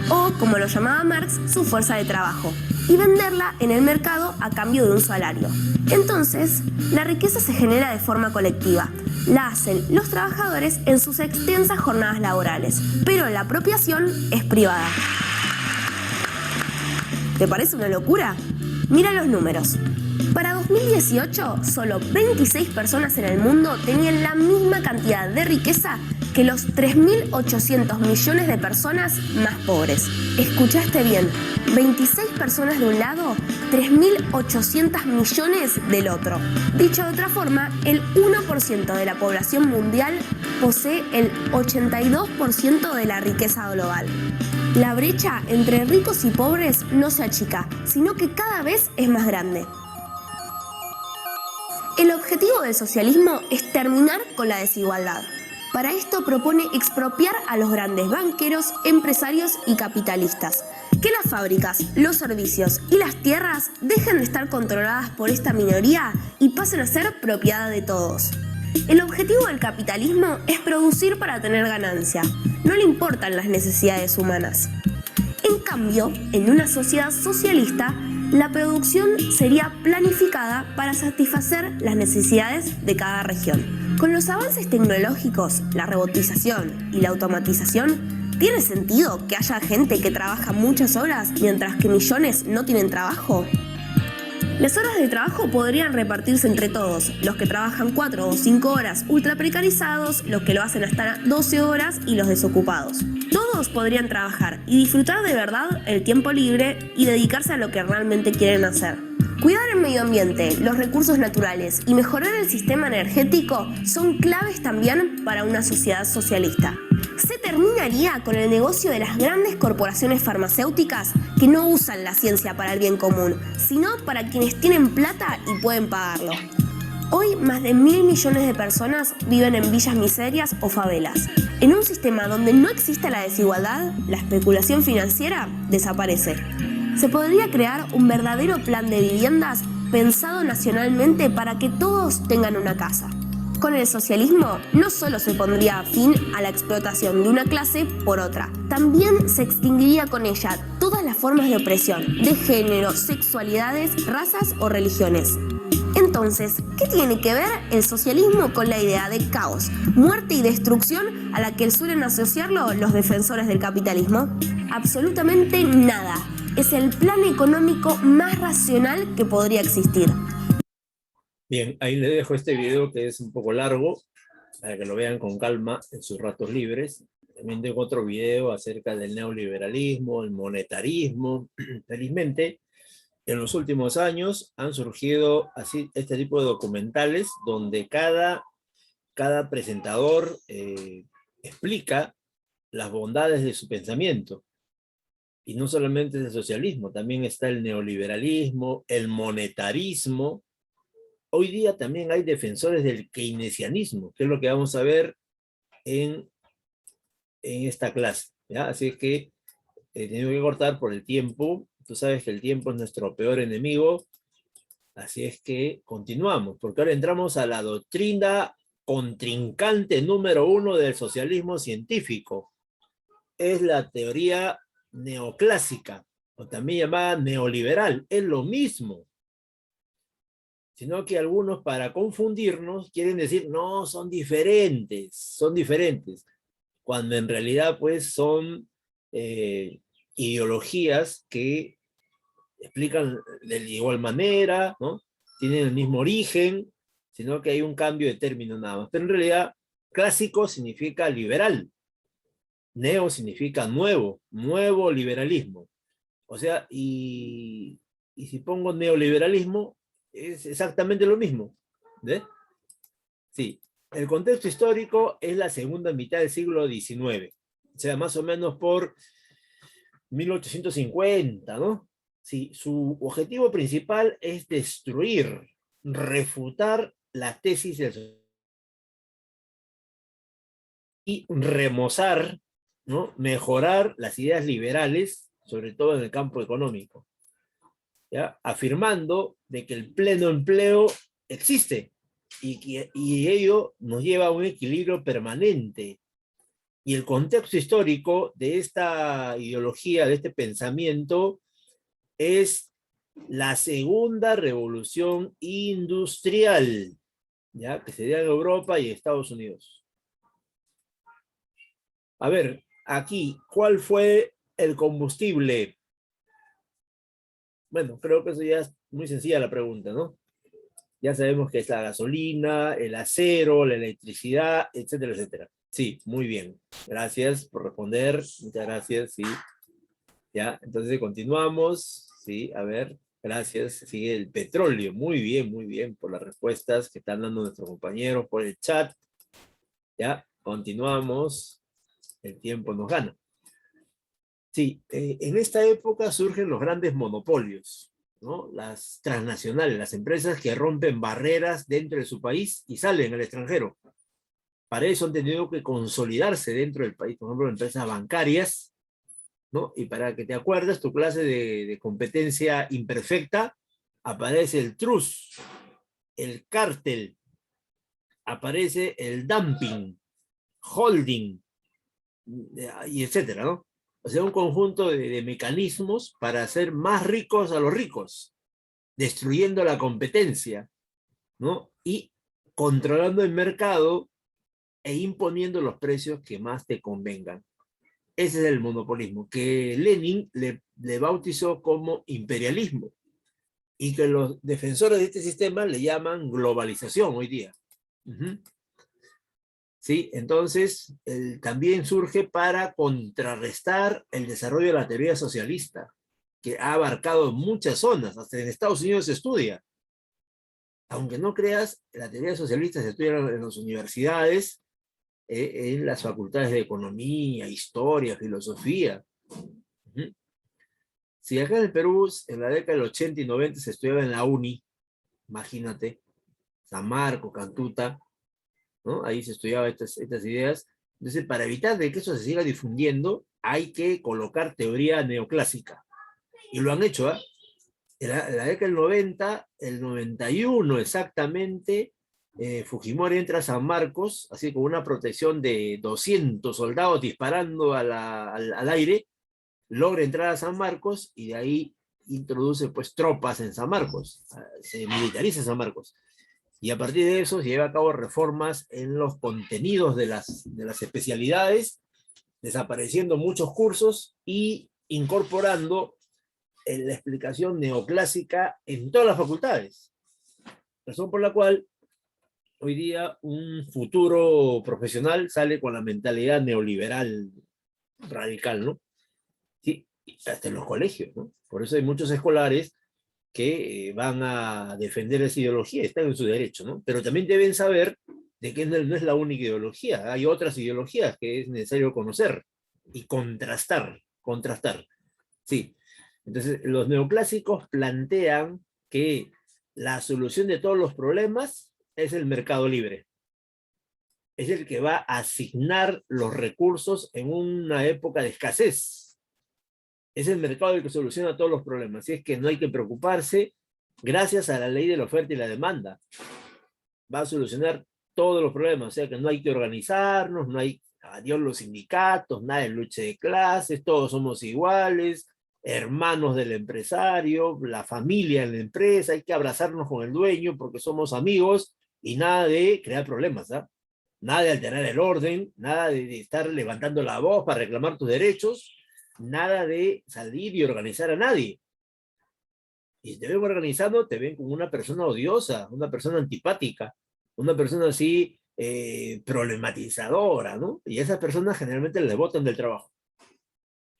o como lo llamaba Marx, su fuerza de trabajo, y venderla en el mercado a cambio de un salario. Entonces, la riqueza se genera de forma colectiva. La hacen los trabajadores en sus extensas jornadas laborales, pero la apropiación es privada. ¿Te parece una locura? Mira los números. Para 2018, solo 26 personas en el mundo tenían la misma cantidad de riqueza que los 3.800 millones de personas más pobres. ¿Escuchaste bien? 26 personas de un lado, 3.800 millones del otro. Dicho de otra forma, el 1% de la población mundial posee el 82% de la riqueza global. La brecha entre ricos y pobres no se achica, sino que cada vez es más grande. El objetivo del socialismo es terminar con la desigualdad. Para esto propone expropiar a los grandes banqueros, empresarios y capitalistas. Que las fábricas, los servicios y las tierras dejen de estar controladas por esta minoría y pasen a ser propiedad de todos. El objetivo del capitalismo es producir para tener ganancia. No le importan las necesidades humanas. En cambio, en una sociedad socialista, la producción sería planificada para satisfacer las necesidades de cada región, Con los avances tecnológicos, la robotización y la automatización, ¿tiene sentido que haya gente que trabaja muchas horas mientras que millones no tienen trabajo? Las horas de trabajo podrían repartirse entre todos, los que trabajan 4 o 5 horas ultra precarizados, los que lo hacen hasta 12 horas y los desocupados. Todos podrían trabajar y disfrutar de verdad el tiempo libre y dedicarse a lo que realmente quieren hacer. Cuidar el medio ambiente, los recursos naturales y mejorar el sistema energético son claves también para una sociedad socialista. Se terminaría con el negocio de las grandes corporaciones farmacéuticas que no usan la ciencia para el bien común, sino para quienes tienen plata y pueden pagarlo. Hoy más de 1.000 millones de personas viven en villas miserias o favelas. En un sistema donde no existe la desigualdad, la especulación financiera desaparece. Se podría crear un verdadero plan de viviendas pensado nacionalmente para que todos tengan una casa. Con el socialismo no solo se pondría fin a la explotación de una clase por otra, también se extinguiría con ella todas las formas de opresión, de género, sexualidades, razas o religiones. Entonces, ¿qué tiene que ver el socialismo con la idea de caos, muerte y destrucción a la que suelen asociarlo los defensores del capitalismo? Absolutamente nada. Es el plan económico más racional que podría existir. Bien, ahí le dejo este video que es un poco largo, para que lo vean con calma en sus ratos libres. También tengo otro video acerca del neoliberalismo, el monetarismo. Felizmente, en los últimos años han surgido así este tipo de documentales donde cada presentador explica las bondades de su pensamiento. Y no solamente es el socialismo, también está el neoliberalismo, el monetarismo. Hoy día también hay defensores del keynesianismo, que es lo que vamos a ver en esta clase, ¿ya? Así que tengo que cortar por el tiempo. Tú sabes que el tiempo es nuestro peor enemigo. Así es que continuamos, porque ahora entramos a la doctrina contrincante número 1 del socialismo científico. Es la teoría neoclásica, o también llamada neoliberal. Es lo mismo. Sino que algunos, para confundirnos, quieren decir, no, son diferentes, cuando en realidad pues son ideologías que explican de igual manera, ¿no? Tienen el mismo origen, sino que hay un cambio de término nada más. Pero en realidad, clásico significa liberal, neo significa nuevo, nuevo liberalismo. O sea, y si pongo neoliberalismo, es exactamente lo mismo. ¿Ves? Sí, el contexto histórico es la segunda mitad del siglo XIX, o sea, más o menos por 1850, ¿no? Sí, su objetivo principal es destruir, refutar la tesis del y remozar, ¿no? Mejorar las ideas liberales, sobre todo en el campo económico, ¿ya? Afirmando de que el pleno empleo existe y ello nos lleva a un equilibrio permanente. Y el contexto histórico de esta ideología, de este pensamiento, es la segunda revolución industrial, ¿ya? Que se dio en Europa y Estados Unidos. A ver, aquí, ¿cuál fue el combustible? Bueno, creo que eso ya es muy sencilla la pregunta, ¿no? Ya sabemos que es la gasolina, el acero, la electricidad, etcétera, etcétera. Sí, muy bien. Gracias por responder. Muchas gracias, sí. Ya, entonces continuamos. Sí, a ver, gracias. Sigue el petróleo. Muy bien por las respuestas que están dando nuestros compañeros por el chat. Ya, continuamos. El tiempo nos gana. Sí, en esta época surgen los grandes monopolios, ¿no? Las transnacionales, las empresas que rompen barreras dentro de su país y salen al extranjero. Para eso han tenido que consolidarse dentro del país, por ejemplo, empresas bancarias, ¿no? Y para que te acuerdes, tu clase de competencia imperfecta, aparece el trust, el cártel, aparece el dumping, holding, y etcétera, ¿no? O sea, un conjunto de mecanismos para hacer más ricos a los ricos, destruyendo la competencia, ¿no? Y controlando el mercado e imponiendo los precios que más te convengan. Ese es el monopolismo, que Lenin le bautizó como imperialismo y que los defensores de este sistema le llaman globalización hoy día. ¿Sí? Entonces, también surge para contrarrestar el desarrollo de la teoría socialista, que ha abarcado muchas zonas, hasta en Estados Unidos se estudia. Aunque no creas, la teoría socialista se estudia en las universidades, en las facultades de economía, historia, filosofía. Si acá en el Perú, en la década del 80 y 90 se estudiaba en la UNI, imagínate, San Marcos, Cantuta, ¿no? Ahí se estudiaban estas ideas. Entonces, para evitar de que eso se siga difundiendo, hay que colocar teoría neoclásica. Y lo han hecho, ¿eh? En la década del 90, el 91 exactamente, Fujimori entra a San Marcos, así con una protección de 200 soldados disparando al aire, logra entrar a San Marcos y de ahí introduce pues tropas en San Marcos, se militariza San Marcos. Y a partir de eso se lleva a cabo reformas en los contenidos de las especialidades, desapareciendo muchos cursos y incorporando la explicación neoclásica en todas las facultades. Razón por la cual hoy día un futuro profesional sale con la mentalidad neoliberal radical, ¿no? Sí, hasta en los colegios, ¿no? Por eso hay muchos escolares que van a defender esa ideología, están en su derecho, ¿no? Pero también deben saber de que no es la única ideología, hay otras ideologías que es necesario conocer y contrastar. Sí. Entonces, los neoclásicos plantean que la solución de todos los problemas es el mercado libre. Es el que va a asignar los recursos en una época de escasez. Es el mercado el que soluciona todos los problemas. Así es que no hay que preocuparse, gracias a la ley de la oferta y la demanda. Va a solucionar todos los problemas. O sea que no hay que organizarnos, no hay, adiós los sindicatos, nada de lucha de clases, todos somos iguales, hermanos del empresario, la familia en la empresa, hay que abrazarnos con el dueño porque somos amigos y nada de crear problemas, ¿ah? Nada de alterar el orden, nada de estar levantando la voz para reclamar tus derechos, nada de salir y organizar a nadie. Y si te ven organizando, te ven como una persona odiosa, una persona antipática, una persona así problematizadora, ¿no? Y a esas personas generalmente les botan del trabajo.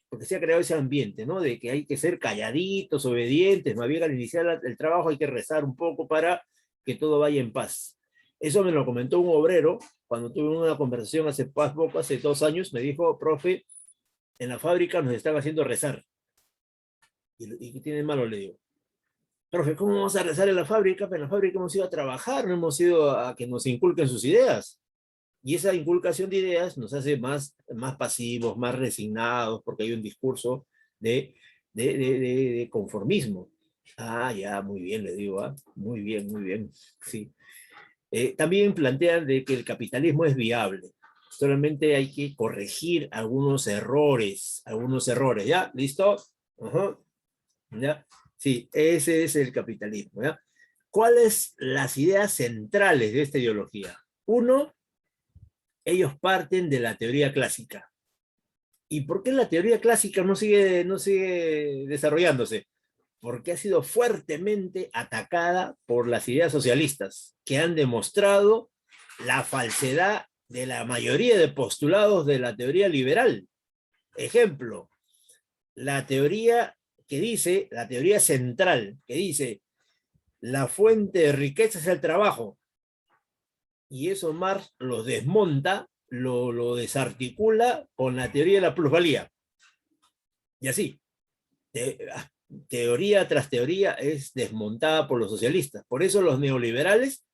Porque se ha creado ese ambiente, ¿no? De que hay que ser calladitos, obedientes, más bien al iniciar el trabajo hay que rezar un poco para que todo vaya en paz. Eso me lo comentó un obrero cuando tuve una conversación hace poco, hace 2 años, me dijo, profe, en la fábrica nos están haciendo rezar. ¿Y qué tiene de malo? Le digo, profe, ¿cómo vamos a rezar en la fábrica? Pero en la fábrica hemos ido a trabajar, no hemos ido a que nos inculquen sus ideas. Y esa inculcación de ideas nos hace más pasivos, más resignados, porque hay un discurso de conformismo. Ah, ya, muy bien, le digo, ¿ah? Muy bien, sí. También plantean de que el capitalismo es viable. Solamente hay que corregir algunos errores, ¿ya? ¿Listo? Ajá. ¿Ya? Sí, ese es el capitalismo, ¿ya? ¿Cuáles las ideas centrales de esta ideología? Uno, ellos parten de la teoría clásica. ¿Y por qué la teoría clásica no sigue desarrollándose? Porque ha sido fuertemente atacada por las ideas socialistas, que han demostrado la falsedad de la mayoría de postulados de la teoría liberal. Ejemplo, la teoría central, que dice, la fuente de riqueza es el trabajo, y eso Marx lo desmonta, lo desarticula con la teoría de la plusvalía. Y así, teoría tras teoría es desmontada por los socialistas. Por eso los neoliberales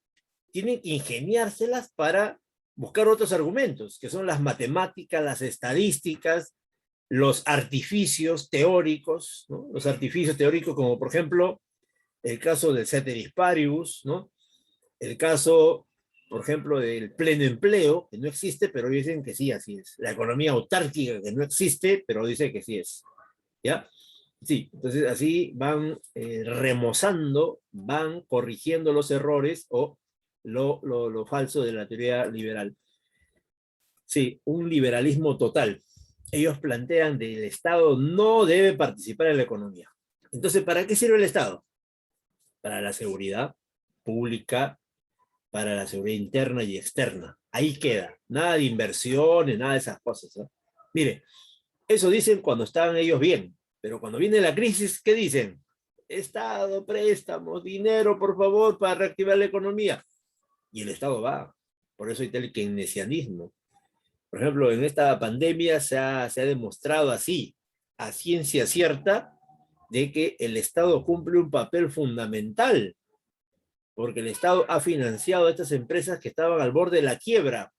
tienen que ingeniárselas para buscar otros argumentos, que son las matemáticas, las estadísticas, los artificios teóricos, ¿no? Los artificios teóricos como por ejemplo el caso del ceteris paribus, ¿no? El caso, por ejemplo, del pleno empleo, que no existe, pero dicen que sí, así es. La economía autárquica, que no existe, pero dice que sí es. ¿Ya? Sí, entonces así van remozando, van corrigiendo los errores o lo falso de la teoría liberal. Sí, un liberalismo total. Ellos plantean que el Estado no debe participar en la economía. Entonces, ¿para qué sirve el Estado? Para la seguridad pública, para la seguridad interna y externa. Ahí queda. Nada de inversiones, nada de esas cosas, ¿no? Mire, eso dicen cuando estaban ellos bien, pero cuando viene la crisis, ¿qué dicen? Estado, préstamos, dinero, por favor, para reactivar la economía. Y el Estado va. Por eso hay tal keynesianismo. Por ejemplo, en esta pandemia se ha demostrado así, a ciencia cierta, de que el Estado cumple un papel fundamental, porque el Estado ha financiado a estas empresas que estaban al borde de la quiebra.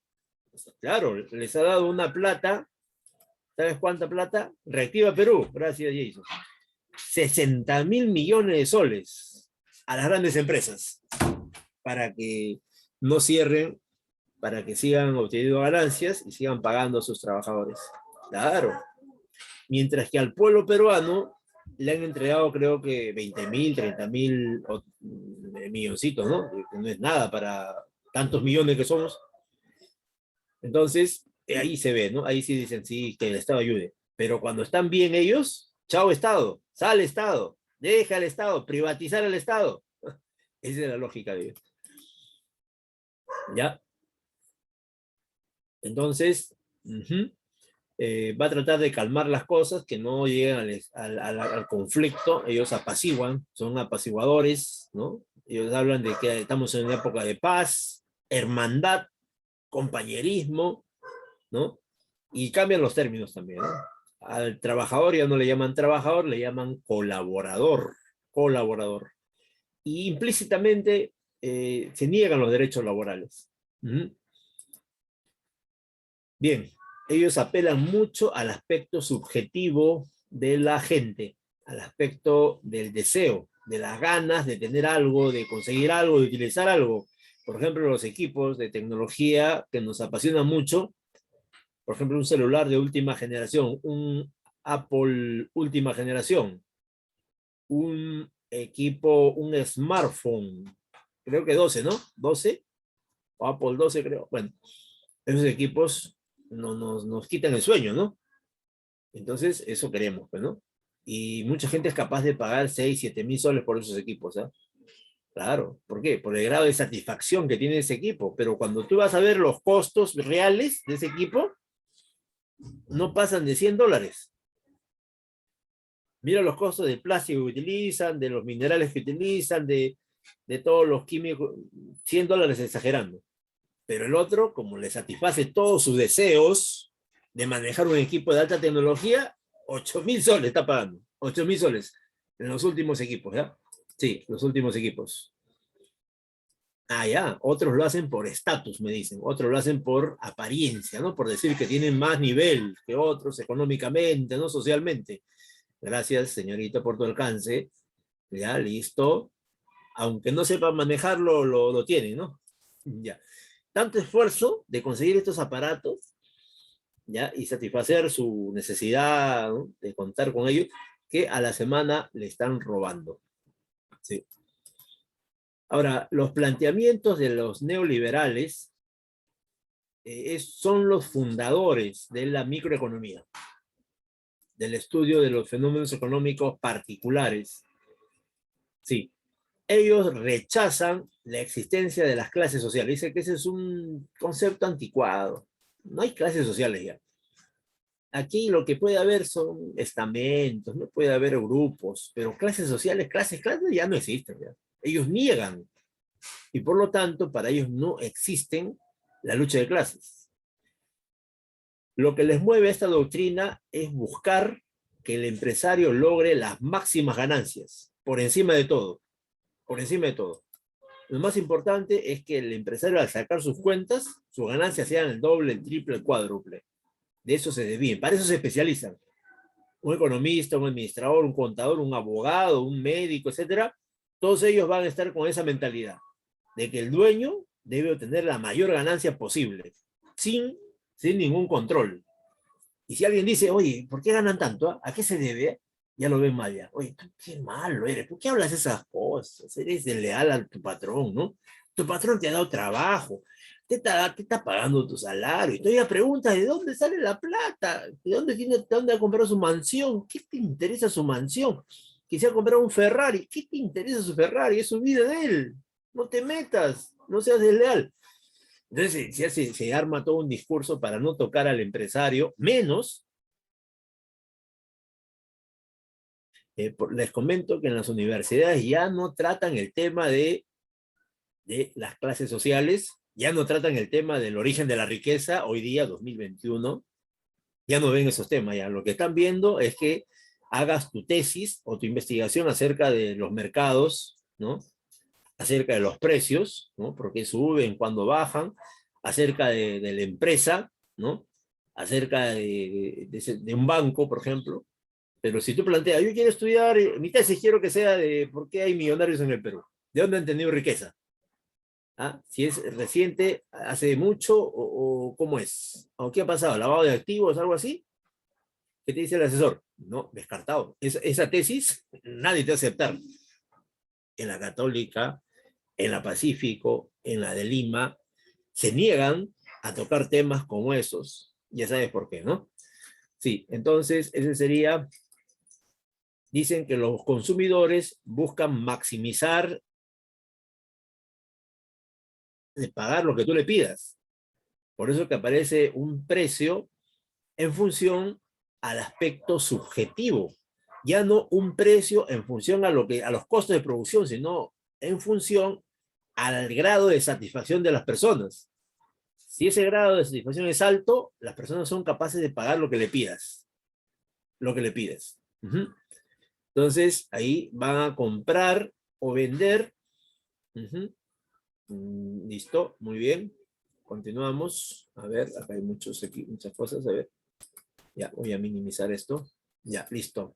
Claro, les ha dado una plata. ¿Sabes cuánta plata? Reactiva Perú, gracias Jason. 60.000 millones de soles a las grandes empresas para que no cierren, para que sigan obteniendo ganancias y sigan pagando a sus trabajadores. Claro. Mientras que al pueblo peruano le han entregado creo que 20.000, 30.000 milloncitos, ¿no? Que no es nada para tantos millones que somos. Entonces, ahí se ve, ¿no? Ahí sí dicen, sí, que el Estado ayude. Pero cuando están bien ellos, chao Estado, sale Estado, deja el Estado, privatizar el Estado. Esa es la lógica de ellos. ¿Ya? Entonces, va a tratar de calmar las cosas, que no lleguen al conflicto. Ellos apaciguan, son apaciguadores, ¿no? Ellos hablan de que estamos en una época de paz, hermandad, compañerismo, ¿no? Y cambian los términos también, ¿no? Al trabajador ya no le llaman trabajador, le llaman colaborador, colaborador. Y implícitamente se niegan los derechos laborales. Bien, ellos apelan mucho al aspecto subjetivo de la gente, al aspecto del deseo, de las ganas de tener algo, de conseguir algo, de utilizar algo. Por ejemplo, los equipos de tecnología que nos apasionan mucho, por ejemplo, un celular de última generación, un Apple última generación, un equipo, un smartphone, creo que 12, ¿no? 12, o Apple 12 creo. Bueno, esos equipos nos quitan el sueño, ¿no? Entonces, eso queremos, pues, ¿no? Y mucha gente es capaz de pagar 6, 7 mil soles por esos equipos, ¿eh? Claro, ¿por qué? Por el grado de satisfacción que tiene ese equipo. Pero cuando tú vas a ver los costos reales de ese equipo, no pasan de $100. Mira los costos del plástico que utilizan, de los minerales que utilizan, de todos los químicos, $100 exagerando. Pero el otro, como le satisface todos sus deseos de manejar un equipo de alta tecnología, 8.000 soles está pagando. 8.000 soles en los últimos equipos, ¿ya? Sí, los últimos equipos. Ah, ya, otros lo hacen por estatus, me dicen. Otros lo hacen por apariencia, ¿no? Por decir que tienen más nivel que otros económicamente, ¿no? Socialmente. Gracias, señorita, por tu alcance. Ya, listo. Aunque no sepa manejarlo, lo tienen, ¿no? Ya. Tanto esfuerzo de conseguir estos aparatos, ¿ya? Y satisfacer su necesidad, ¿no? De contar con ellos, que a la semana le están robando. Sí. Ahora, los planteamientos de los neoliberales son los fundadores de la microeconomía, del estudio de los fenómenos económicos particulares. Sí, ellos rechazan la existencia de las clases sociales. Dicen que ese es un concepto anticuado. No hay clases sociales ya. Aquí lo que puede haber son estamentos, no puede haber grupos, pero clases sociales, clases ya no existen. Ya. Ellos niegan. Y por lo tanto, para ellos no existen la lucha de clases. Lo que les mueve a esta doctrina es buscar que el empresario logre las máximas ganancias, por encima de todo. Por encima de todo. Lo más importante es que el empresario, al sacar sus cuentas, sus ganancias sean el doble, el triple, el cuádruple. De eso se desvíen. Para eso se especializan. Un economista, un administrador, un contador, un abogado, un médico, etcétera. Todos ellos van a estar con esa mentalidad de que el dueño debe obtener la mayor ganancia posible, sin ningún control. Y si alguien dice, oye, ¿por qué ganan tanto? ¿A qué se debe? Ya lo ven mal ya. Oye, qué malo eres. ¿Por qué hablas esas cosas? Eres desleal a tu patrón, ¿no? Tu patrón te ha dado trabajo, te está pagando tu salario. Y todavía preguntas de dónde sale la plata, de dónde ha comprado su mansión, qué te interesa su mansión. Que se ha comprado un Ferrari, ¿qué te interesa su Ferrari? Es su vida de él. No te metas, no seas desleal. Entonces se arma todo un discurso para no tocar al empresario, menos, les comento que en las universidades ya no tratan el tema de las clases sociales, ya no tratan el tema del origen de la riqueza, hoy día, 2021, ya no ven esos temas, ya lo que están viendo es que hagas tu tesis o tu investigación acerca de los mercados, ¿no? Acerca de los precios, ¿no? Por qué suben, cuándo bajan, acerca de la empresa, ¿no? Acerca de un banco, por ejemplo. Pero si tú planteas, yo quiero estudiar, mi tesis quiero que sea de por qué hay millonarios en el Perú, de dónde han tenido riqueza. ¿Ah? Si es reciente, hace mucho, o cómo es, o qué ha pasado, lavado de activos, algo así. ¿Qué te dice el asesor? No, descartado. Esa tesis nadie te va a aceptar. En la Católica, en la Pacífico, en la de Lima, se niegan a tocar temas como esos. Ya sabes por qué, ¿no? Sí, entonces ese sería, dicen que los consumidores buscan maximizar de pagar lo que tú le pidas. Por eso que aparece un precio en función al aspecto subjetivo. Ya no un precio en función a los costos de producción, sino en función al grado de satisfacción de las personas. Si ese grado de satisfacción es alto, las personas son capaces de pagar lo que le pidas, lo que le pides. Entonces, ahí van a comprar o vender. Listo, muy bien. Continuamos. A ver, acá hay muchas cosas. A ver. Ya, voy a minimizar esto. Ya, listo.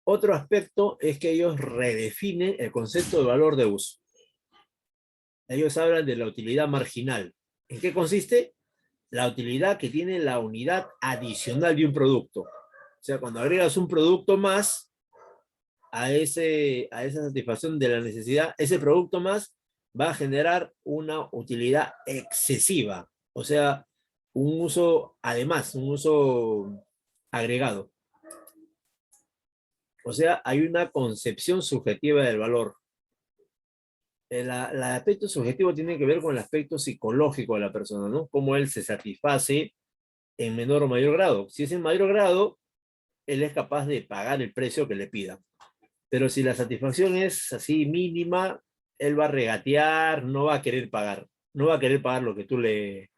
Otro aspecto es que ellos redefinen el concepto de valor de uso. Ellos hablan de la utilidad marginal. ¿En qué consiste? La utilidad que tiene la unidad adicional de un producto. O sea, cuando agregas un producto más a esa satisfacción de la necesidad, ese producto más va a generar una utilidad excesiva. O sea, un uso, además, un uso agregado. O sea, hay una concepción subjetiva del valor. El aspecto subjetivo tiene que ver con el aspecto psicológico de la persona, ¿no? Cómo él se satisface en menor o mayor grado. Si es en mayor grado, él es capaz de pagar el precio que le pida. Pero si la satisfacción es así mínima, él va a regatear, no va a querer pagar. No va a querer pagar lo que tú le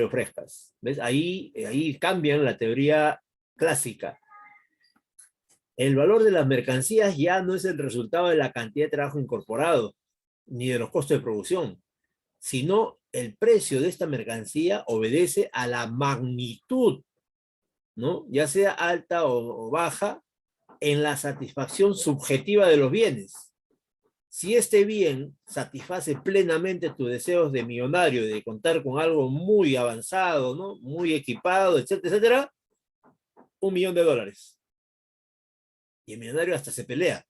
ofrezcas. ¿Ves? Ahí cambian la teoría clásica. El valor de las mercancías ya no es el resultado de la cantidad de trabajo incorporado, ni de los costos de producción, sino el precio de esta mercancía obedece a la magnitud, ¿no? Ya sea alta o baja, en la satisfacción subjetiva de los bienes. Si este bien satisface plenamente tus deseos de millonario, de contar con algo muy avanzado, ¿no? Muy equipado, etcétera, etcétera, $1.000.000. Y el millonario hasta se pelea.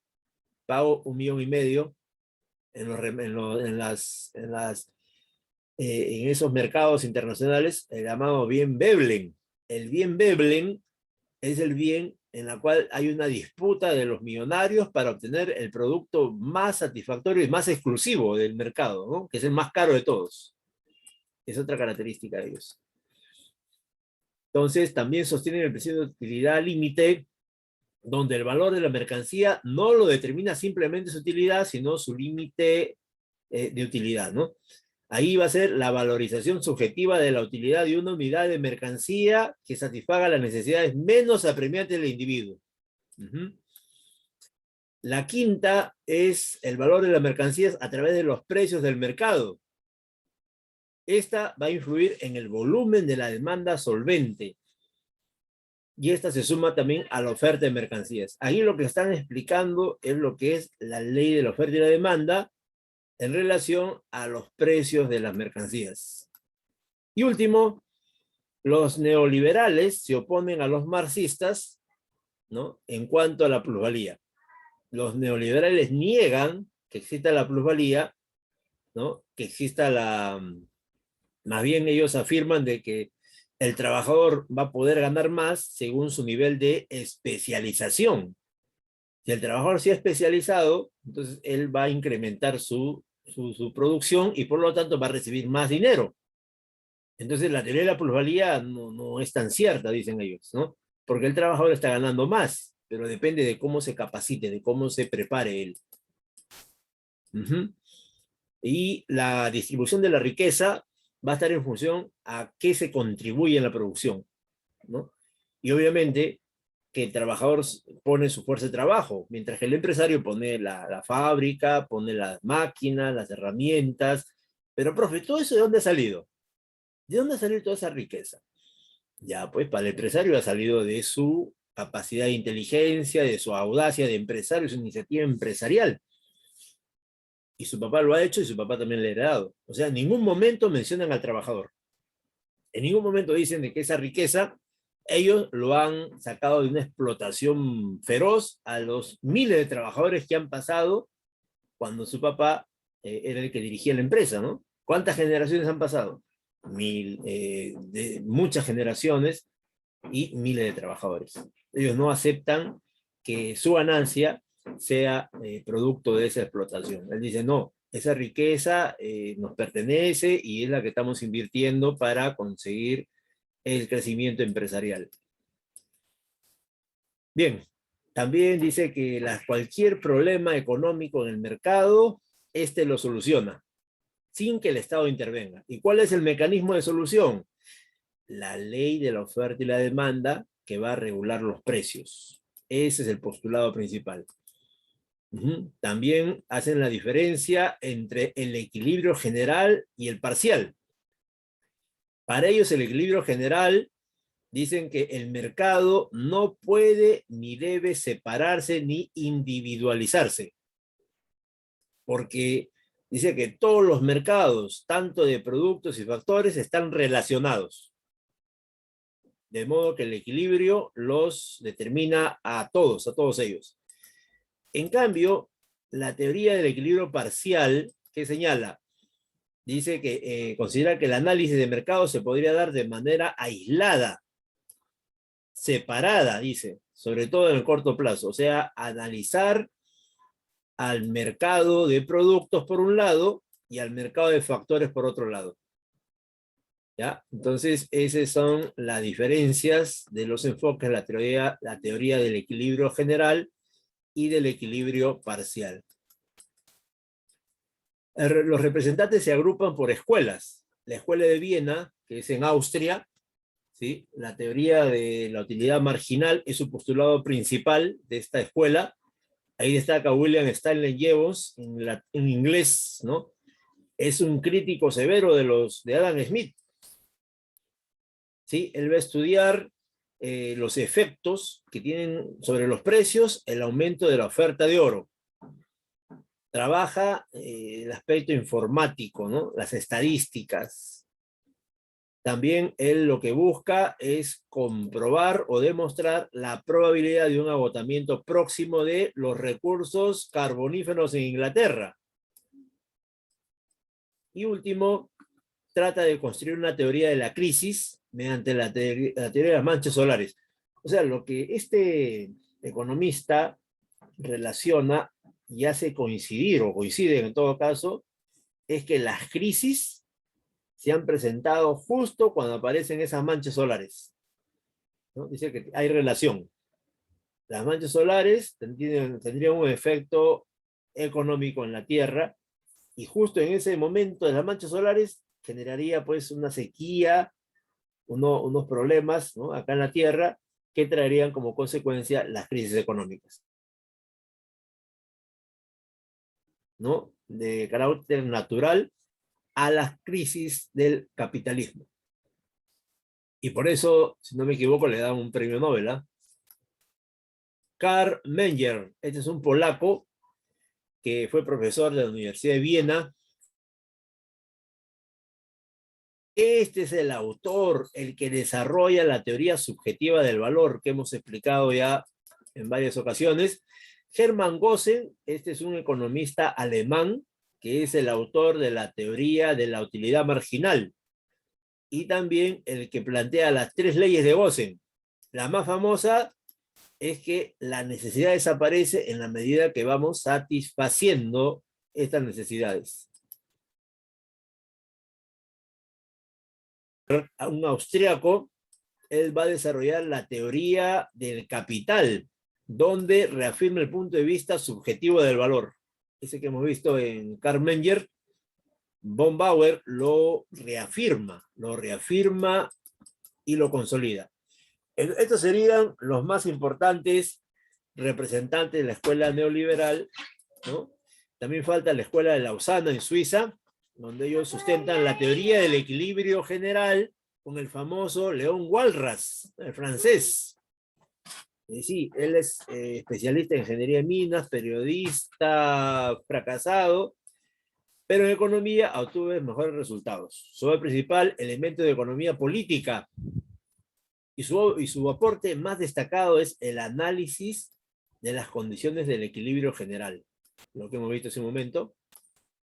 Pago $1.500.000 en esos mercados internacionales, el llamado bien Veblen. El bien Veblen es el bien en el cual hay una disputa de los millonarios para obtener el producto más satisfactorio y más exclusivo del mercado, ¿no? Que es el más caro de todos. Es otra característica de ellos. Entonces, también sostienen el precio de utilidad límite, donde el valor de la mercancía no lo determina simplemente su utilidad, sino su límite de utilidad, ¿no? Ahí va a ser la valorización subjetiva de la utilidad de una unidad de mercancía que satisfaga las necesidades menos apremiantes del individuo. La quinta es el valor de las mercancías a través de los precios del mercado. Esta va a influir en el volumen de la demanda solvente. Y esta se suma también a la oferta de mercancías. Ahí lo que están explicando es lo que es la ley de la oferta y la demanda en relación a los precios de las mercancías. Y último, los neoliberales se oponen a los marxistas, ¿no? En cuanto a la plusvalía. Los neoliberales niegan que exista la plusvalía, ¿no? Que exista más bien ellos afirman de que el trabajador va a poder ganar más según su nivel de especialización. Si el trabajador se ha especializado, entonces él va a incrementar su producción y por lo tanto va a recibir más dinero. Entonces la teoría de la plusvalía no es tan cierta, dicen ellos, ¿no? Porque el trabajador está ganando más, pero depende de cómo se capacite, de cómo se prepare él. Y la distribución de la riqueza va a estar en función a qué se contribuye en la producción, ¿no? Y obviamente que el trabajador pone su fuerza de trabajo, mientras que el empresario pone la fábrica, pone las máquinas, las herramientas. Pero, profe, ¿todo eso de dónde ha salido? ¿De dónde ha salido toda esa riqueza? Ya, pues, para el empresario ha salido de su capacidad de inteligencia, de su audacia de empresario, su iniciativa empresarial. Y su papá lo ha hecho y su papá también le ha heredado. O sea, en ningún momento mencionan al trabajador. En ningún momento dicen de que esa riqueza ellos lo han sacado de una explotación feroz a los miles de trabajadores que han pasado cuando su papá era el que dirigía la empresa, ¿no? ¿Cuántas generaciones han pasado? Muchas generaciones y miles de trabajadores. Ellos no aceptan que su ganancia sea producto de esa explotación. Él dice, no, esa riqueza nos pertenece y es la que estamos invirtiendo para conseguir el crecimiento empresarial. Bien, también dice que cualquier problema económico en el mercado, este lo soluciona, sin que el Estado intervenga. ¿Y cuál es el mecanismo de solución? La ley de la oferta y la demanda que va a regular los precios. Ese es el postulado principal. También hacen la diferencia entre el equilibrio general y el parcial. Para ellos el equilibrio general dicen que el mercado no puede ni debe separarse ni individualizarse. Porque dice que todos los mercados, tanto de productos y factores, están relacionados. De modo que el equilibrio los determina a todos ellos. En cambio, la teoría del equilibrio parcial, que señala, dice que considera que el análisis de mercado se podría dar de manera aislada, separada, dice, sobre todo en el corto plazo. O sea, analizar al mercado de productos por un lado y al mercado de factores por otro lado. ¿Ya? Entonces, esas son las diferencias de los enfoques, la teoría del equilibrio general y del equilibrio parcial. Los representantes se agrupan por escuelas. La escuela de Viena, que es en Austria, ¿sí? La teoría de la utilidad marginal es su postulado principal de esta escuela. Ahí destaca William Stanley Jevons, en inglés, ¿no? Es un crítico severo de Adam Smith. ¿Sí? Él va a estudiar los efectos que tienen sobre los precios el aumento de la oferta de oro. Trabaja el aspecto informático, ¿no? Las estadísticas. También él lo que busca es comprobar o demostrar la probabilidad de un agotamiento próximo de los recursos carboníferos en Inglaterra. Y último, trata de construir una teoría de la crisis mediante la teoría de las manchas solares. O sea, lo que este economista relaciona y hace coincidir, o coinciden en todo caso, es que las crisis se han presentado justo cuando aparecen esas manchas solares, ¿no? Dice que hay relación. Las manchas solares tendrían un efecto económico en la Tierra, y justo en ese momento de las manchas solares generaría pues una sequía, unos problemas, ¿no? Acá en la Tierra, que traerían como consecuencia las crisis económicas, ¿no? De carácter natural a las crisis del capitalismo. Y por eso, si no me equivoco, le dan un premio Nobel, ¿eh? Karl Menger, este es un polaco que fue profesor de la Universidad de Viena. Este es el autor, el que desarrolla la teoría subjetiva del valor que hemos explicado ya en varias ocasiones, Hermann Gossen, este es un economista alemán que es el autor de la teoría de la utilidad marginal y también el que plantea las 3 leyes de Gossen. La más famosa es que la necesidad desaparece en la medida que vamos satisfaciendo estas necesidades. Un austríaco, él va a desarrollar la teoría del capital, donde reafirma el punto de vista subjetivo del valor. Ese que hemos visto en Karl Menger, von Bauer lo reafirma y lo consolida. Estos serían los más importantes representantes de la escuela neoliberal, ¿no? También falta la escuela de Lausana en Suiza, donde ellos sustentan la teoría del equilibrio general con el famoso Léon Walras, el francés. Sí, él es especialista en ingeniería de minas, periodista fracasado, pero en economía obtuvo mejores resultados. Su principal elemento de economía política y su aporte más destacado es el análisis de las condiciones del equilibrio general. Lo que hemos visto hace un momento,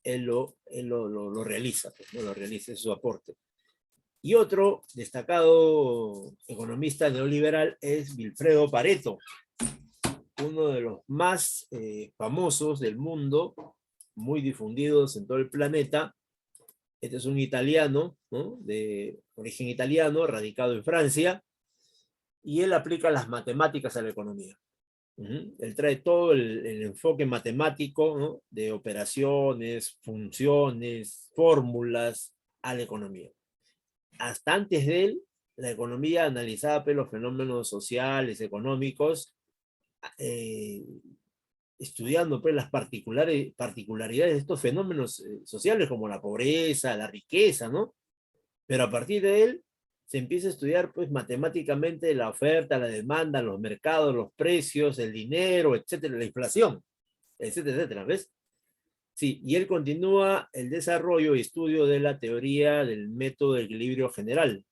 él lo realiza, pues, ¿no? Lo realiza, es su aporte. Y otro destacado economista neoliberal es Vilfredo Pareto, uno de los más famosos del mundo, muy difundidos en todo el planeta. Este es un italiano, ¿no? De origen italiano, radicado en Francia, y él aplica las matemáticas a la economía. Él trae todo el enfoque matemático, ¿no? De operaciones, funciones, fórmulas a la economía. Hasta antes de él, la economía analizaba pues, los fenómenos sociales, económicos, estudiando pues, las particularidades de estos fenómenos sociales, como la pobreza, la riqueza, ¿no? Pero a partir de él, se empieza a estudiar pues, matemáticamente la oferta, la demanda, los mercados, los precios, el dinero, etcétera, la inflación, etcétera, etcétera, ¿ves? Sí, y él continúa el desarrollo y estudio de la teoría del método de equilibrio general.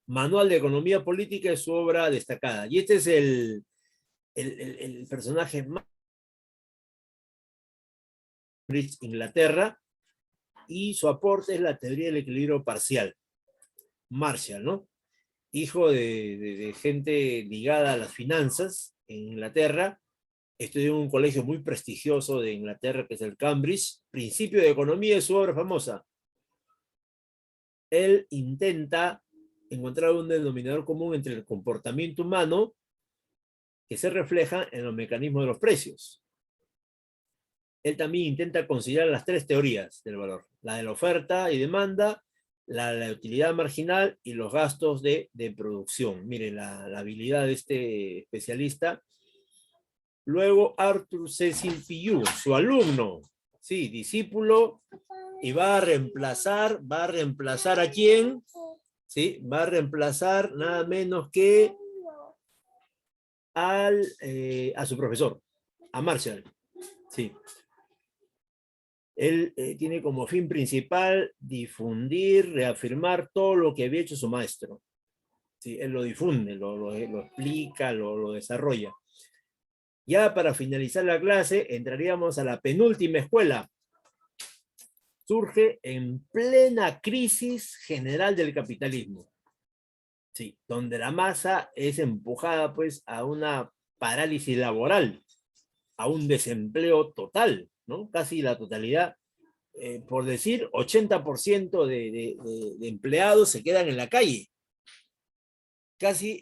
Manual de Economía Política es su obra destacada. Y este es el personaje más de Inglaterra, y su aporte es la teoría del equilibrio parcial. Marshall, ¿no? Hijo de gente ligada a las finanzas en Inglaterra, estudió en un colegio muy prestigioso de Inglaterra, que es el Cambridge. Principio de Economía es su obra famosa. Él intenta encontrar un denominador común entre el comportamiento humano que se refleja en los mecanismos de los precios. Él también intenta conciliar las 3 teorías del valor, la de la oferta y demanda, la de la utilidad marginal y los gastos de producción. Miren la habilidad de este especialista. Luego Arthur Cecil Pillou, su alumno, sí, discípulo, y va a reemplazar ¿a quién? Sí, va a reemplazar nada menos que a su profesor, a Marshall. Sí. Él tiene como fin principal difundir, reafirmar todo lo que había hecho su maestro. Sí, él lo difunde, lo explica, lo desarrolla. Ya para finalizar la clase, entraríamos a la penúltima escuela. Surge en plena crisis general del capitalismo. Sí, donde la masa es empujada pues a una parálisis laboral, a un desempleo total, ¿no? Casi la totalidad, por decir, 80% de empleados se quedan en la calle. Casi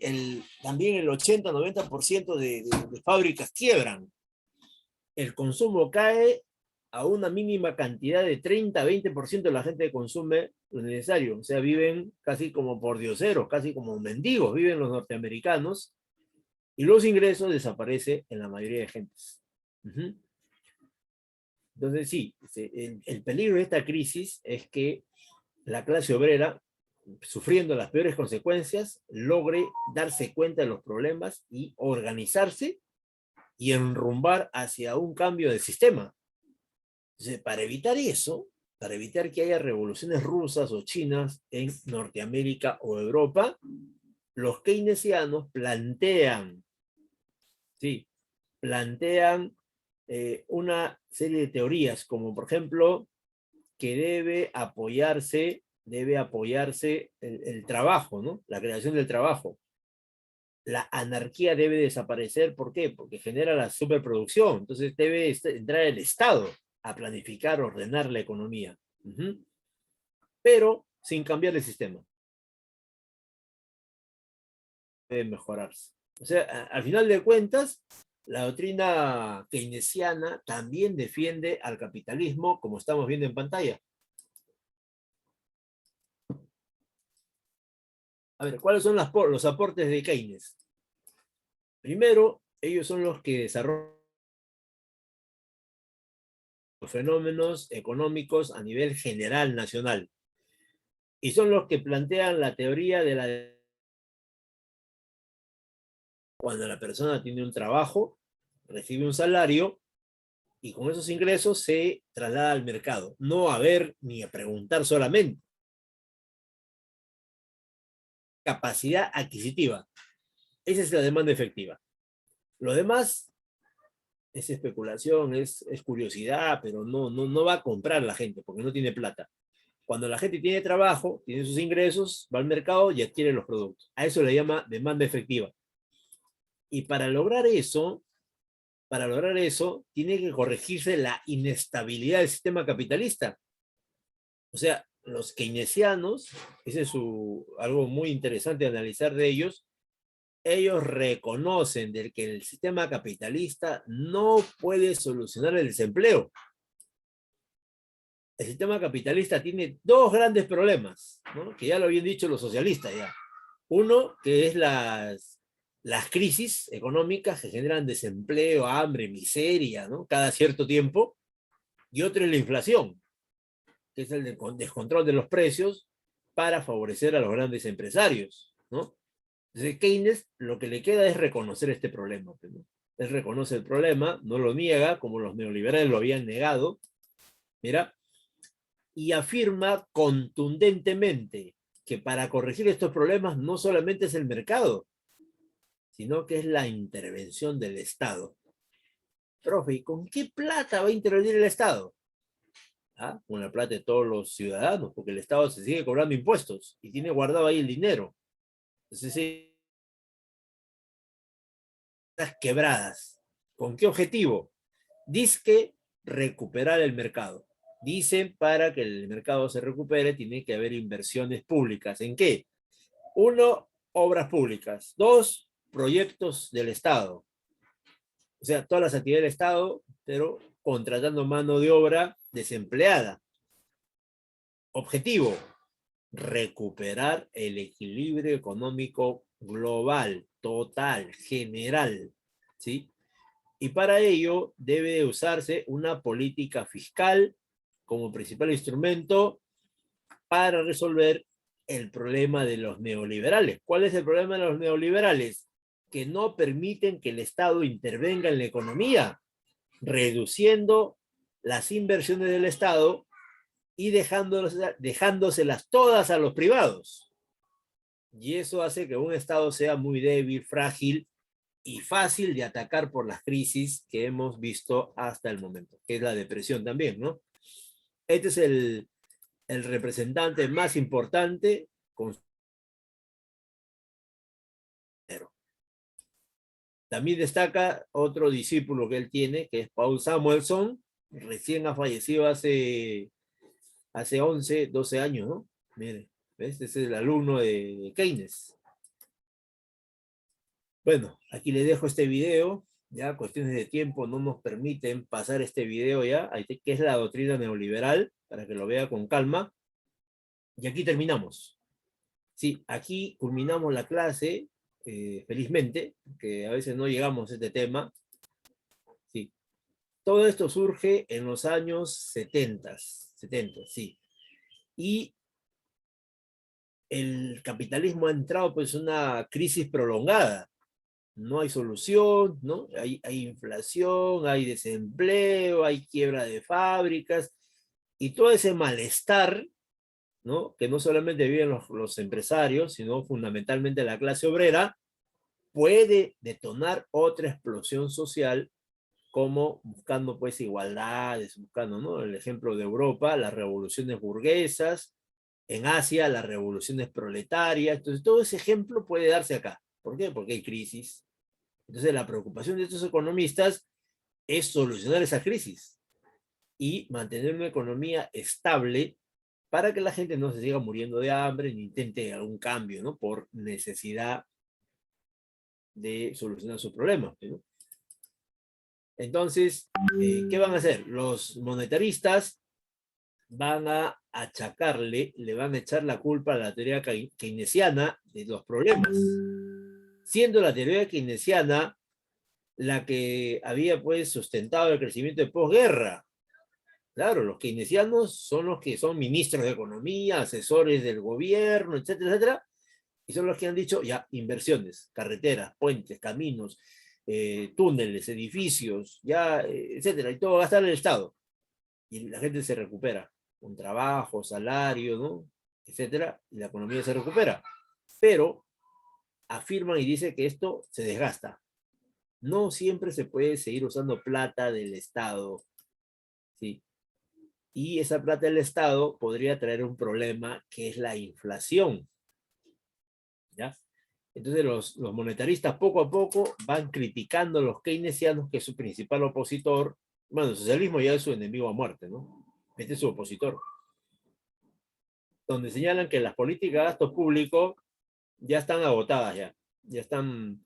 también el 80-90% de fábricas quiebran. El consumo cae a una mínima cantidad de 30-20% de la gente que consume lo necesario. O sea, viven casi como por dioseros, casi como mendigos, viven los norteamericanos, y los ingresos desaparecen en la mayoría de gentes. Entonces sí, el peligro de esta crisis es que la clase obrera, sufriendo las peores consecuencias, logre darse cuenta de los problemas y organizarse y enrumbar hacia un cambio de sistema. Entonces, para evitar eso, para evitar que haya revoluciones rusas o chinas en Norteamérica o Europa, los keynesianos plantean, sí, plantean una serie de teorías, como por ejemplo, que debe apoyarse el trabajo, ¿no? La creación del trabajo. La anarquía debe desaparecer, ¿por qué? Porque genera la superproducción, entonces debe entrar el Estado a planificar, ordenar la economía. Pero sin cambiar el sistema. Debe mejorarse. O sea, al final de cuentas, la doctrina keynesiana también defiende al capitalismo, como estamos viendo en pantalla. A ver, ¿cuáles son los aportes de Keynes? Primero, ellos son los que desarrollan los fenómenos económicos a nivel general nacional. Y son los que plantean la teoría de la... Cuando la persona tiene un trabajo, recibe un salario, y con esos ingresos se traslada al mercado. No a ver ni a preguntar solamente. Capacidad adquisitiva. Esa es la demanda efectiva. Lo demás es especulación, es curiosidad, pero no va a comprar la gente porque no tiene plata. Cuando la gente tiene trabajo, tiene sus ingresos, va al mercado y adquiere los productos. A eso le llama demanda efectiva. Y para lograr eso, tiene que corregirse la inestabilidad del sistema capitalista. O sea, los keynesianos, ese es algo muy interesante analizar de ellos reconocen que el sistema capitalista no puede solucionar el desempleo. El sistema capitalista tiene dos grandes problemas, ¿no? Que ya lo habían dicho los socialistas ya. Uno, que es las crisis económicas que generan desempleo, hambre, miseria, ¿no? Cada cierto tiempo. Y otro es la inflación, que es el descontrol de los precios para favorecer a los grandes empresarios, ¿no? Entonces Keynes lo que le queda es reconocer este problema, ¿no? Él reconoce el problema, no lo niega, como los neoliberales lo habían negado, mira, y afirma contundentemente que para corregir estos problemas no solamente es el mercado, sino que es la intervención del Estado. Profe, ¿y con qué plata va a intervenir el Estado? ¿Ah? Con la plata de todos los ciudadanos, porque el Estado se sigue cobrando impuestos y tiene guardado ahí el dinero. Entonces, las quebradas. ¿Con qué objetivo? Dice recuperar el mercado. Dicen para que el mercado se recupere tiene que haber inversiones públicas. ¿En qué? Uno, obras públicas. Dos, proyectos del Estado. O sea, todas las actividades del Estado, pero contratando mano de obra desempleada. Objetivo, recuperar el equilibrio económico global, total, general, ¿sí? Y para ello debe usarse una política fiscal como principal instrumento para resolver el problema de los neoliberales. ¿Cuál es el problema de los neoliberales? Que no permiten que el Estado intervenga en la economía, reduciendo las inversiones del Estado y dejándoselas todas a los privados. Y eso hace que un Estado sea muy débil, frágil y fácil de atacar por las crisis que hemos visto hasta el momento, que es la depresión también, ¿no? Este es el representante más importante con... También destaca otro discípulo que él tiene, que es Paul Samuelson, recién ha fallecido hace 11, 12 años, ¿no? Miren, este es el alumno de Keynes. Bueno, aquí les dejo este video, ya cuestiones de tiempo no nos permiten pasar este video ya, que es la doctrina neoliberal, para que lo vea con calma. Y aquí terminamos. Sí, aquí culminamos la clase, felizmente, que a veces no llegamos a este tema. Sí. Todo esto surge en los años 70, sí. Y el capitalismo ha entrado pues en una crisis prolongada. No hay solución, ¿no? Hay inflación, hay desempleo, hay quiebra de fábricas, y todo ese malestar, ¿no? Que no solamente viven los empresarios, sino fundamentalmente la clase obrera, puede detonar otra explosión social como buscando pues igualdades, buscando, ¿no? El ejemplo de Europa, las revoluciones burguesas, en Asia, las revoluciones proletarias. Entonces, todo ese ejemplo puede darse acá. ¿Por qué? Porque hay crisis. Entonces, la preocupación de estos economistas es solucionar esa crisis y mantener una economía estable para que la gente no se siga muriendo de hambre ni intente algún cambio, ¿no? Por necesidad de solucionar sus problemas, ¿no? Entonces, ¿qué van a hacer? Los monetaristas van a achacarle, le van a echar la culpa a la teoría keynesiana de los problemas, siendo la teoría keynesiana la que había pues sustentado el crecimiento de posguerra. Claro, los keynesianos son los que son ministros de economía, asesores del gobierno, etcétera, etcétera, y son los que han dicho, ya, inversiones, carreteras, puentes, caminos, túneles, edificios, ya, etcétera, y todo gasta en el Estado. Y la gente se recupera, con trabajo, salario, ¿no? Etcétera, y la economía se recupera. Pero afirman y dicen que esto se desgasta. No siempre se puede seguir usando plata del Estado, ¿sí? Y esa plata del Estado podría traer un problema que es la inflación, ¿ya? Entonces los monetaristas poco a poco van criticando a los keynesianos, que es su principal opositor. Bueno, el socialismo ya es su enemigo a muerte, ¿no? Este es su opositor. Donde señalan que las políticas de gasto público ya están agotadas, ya están.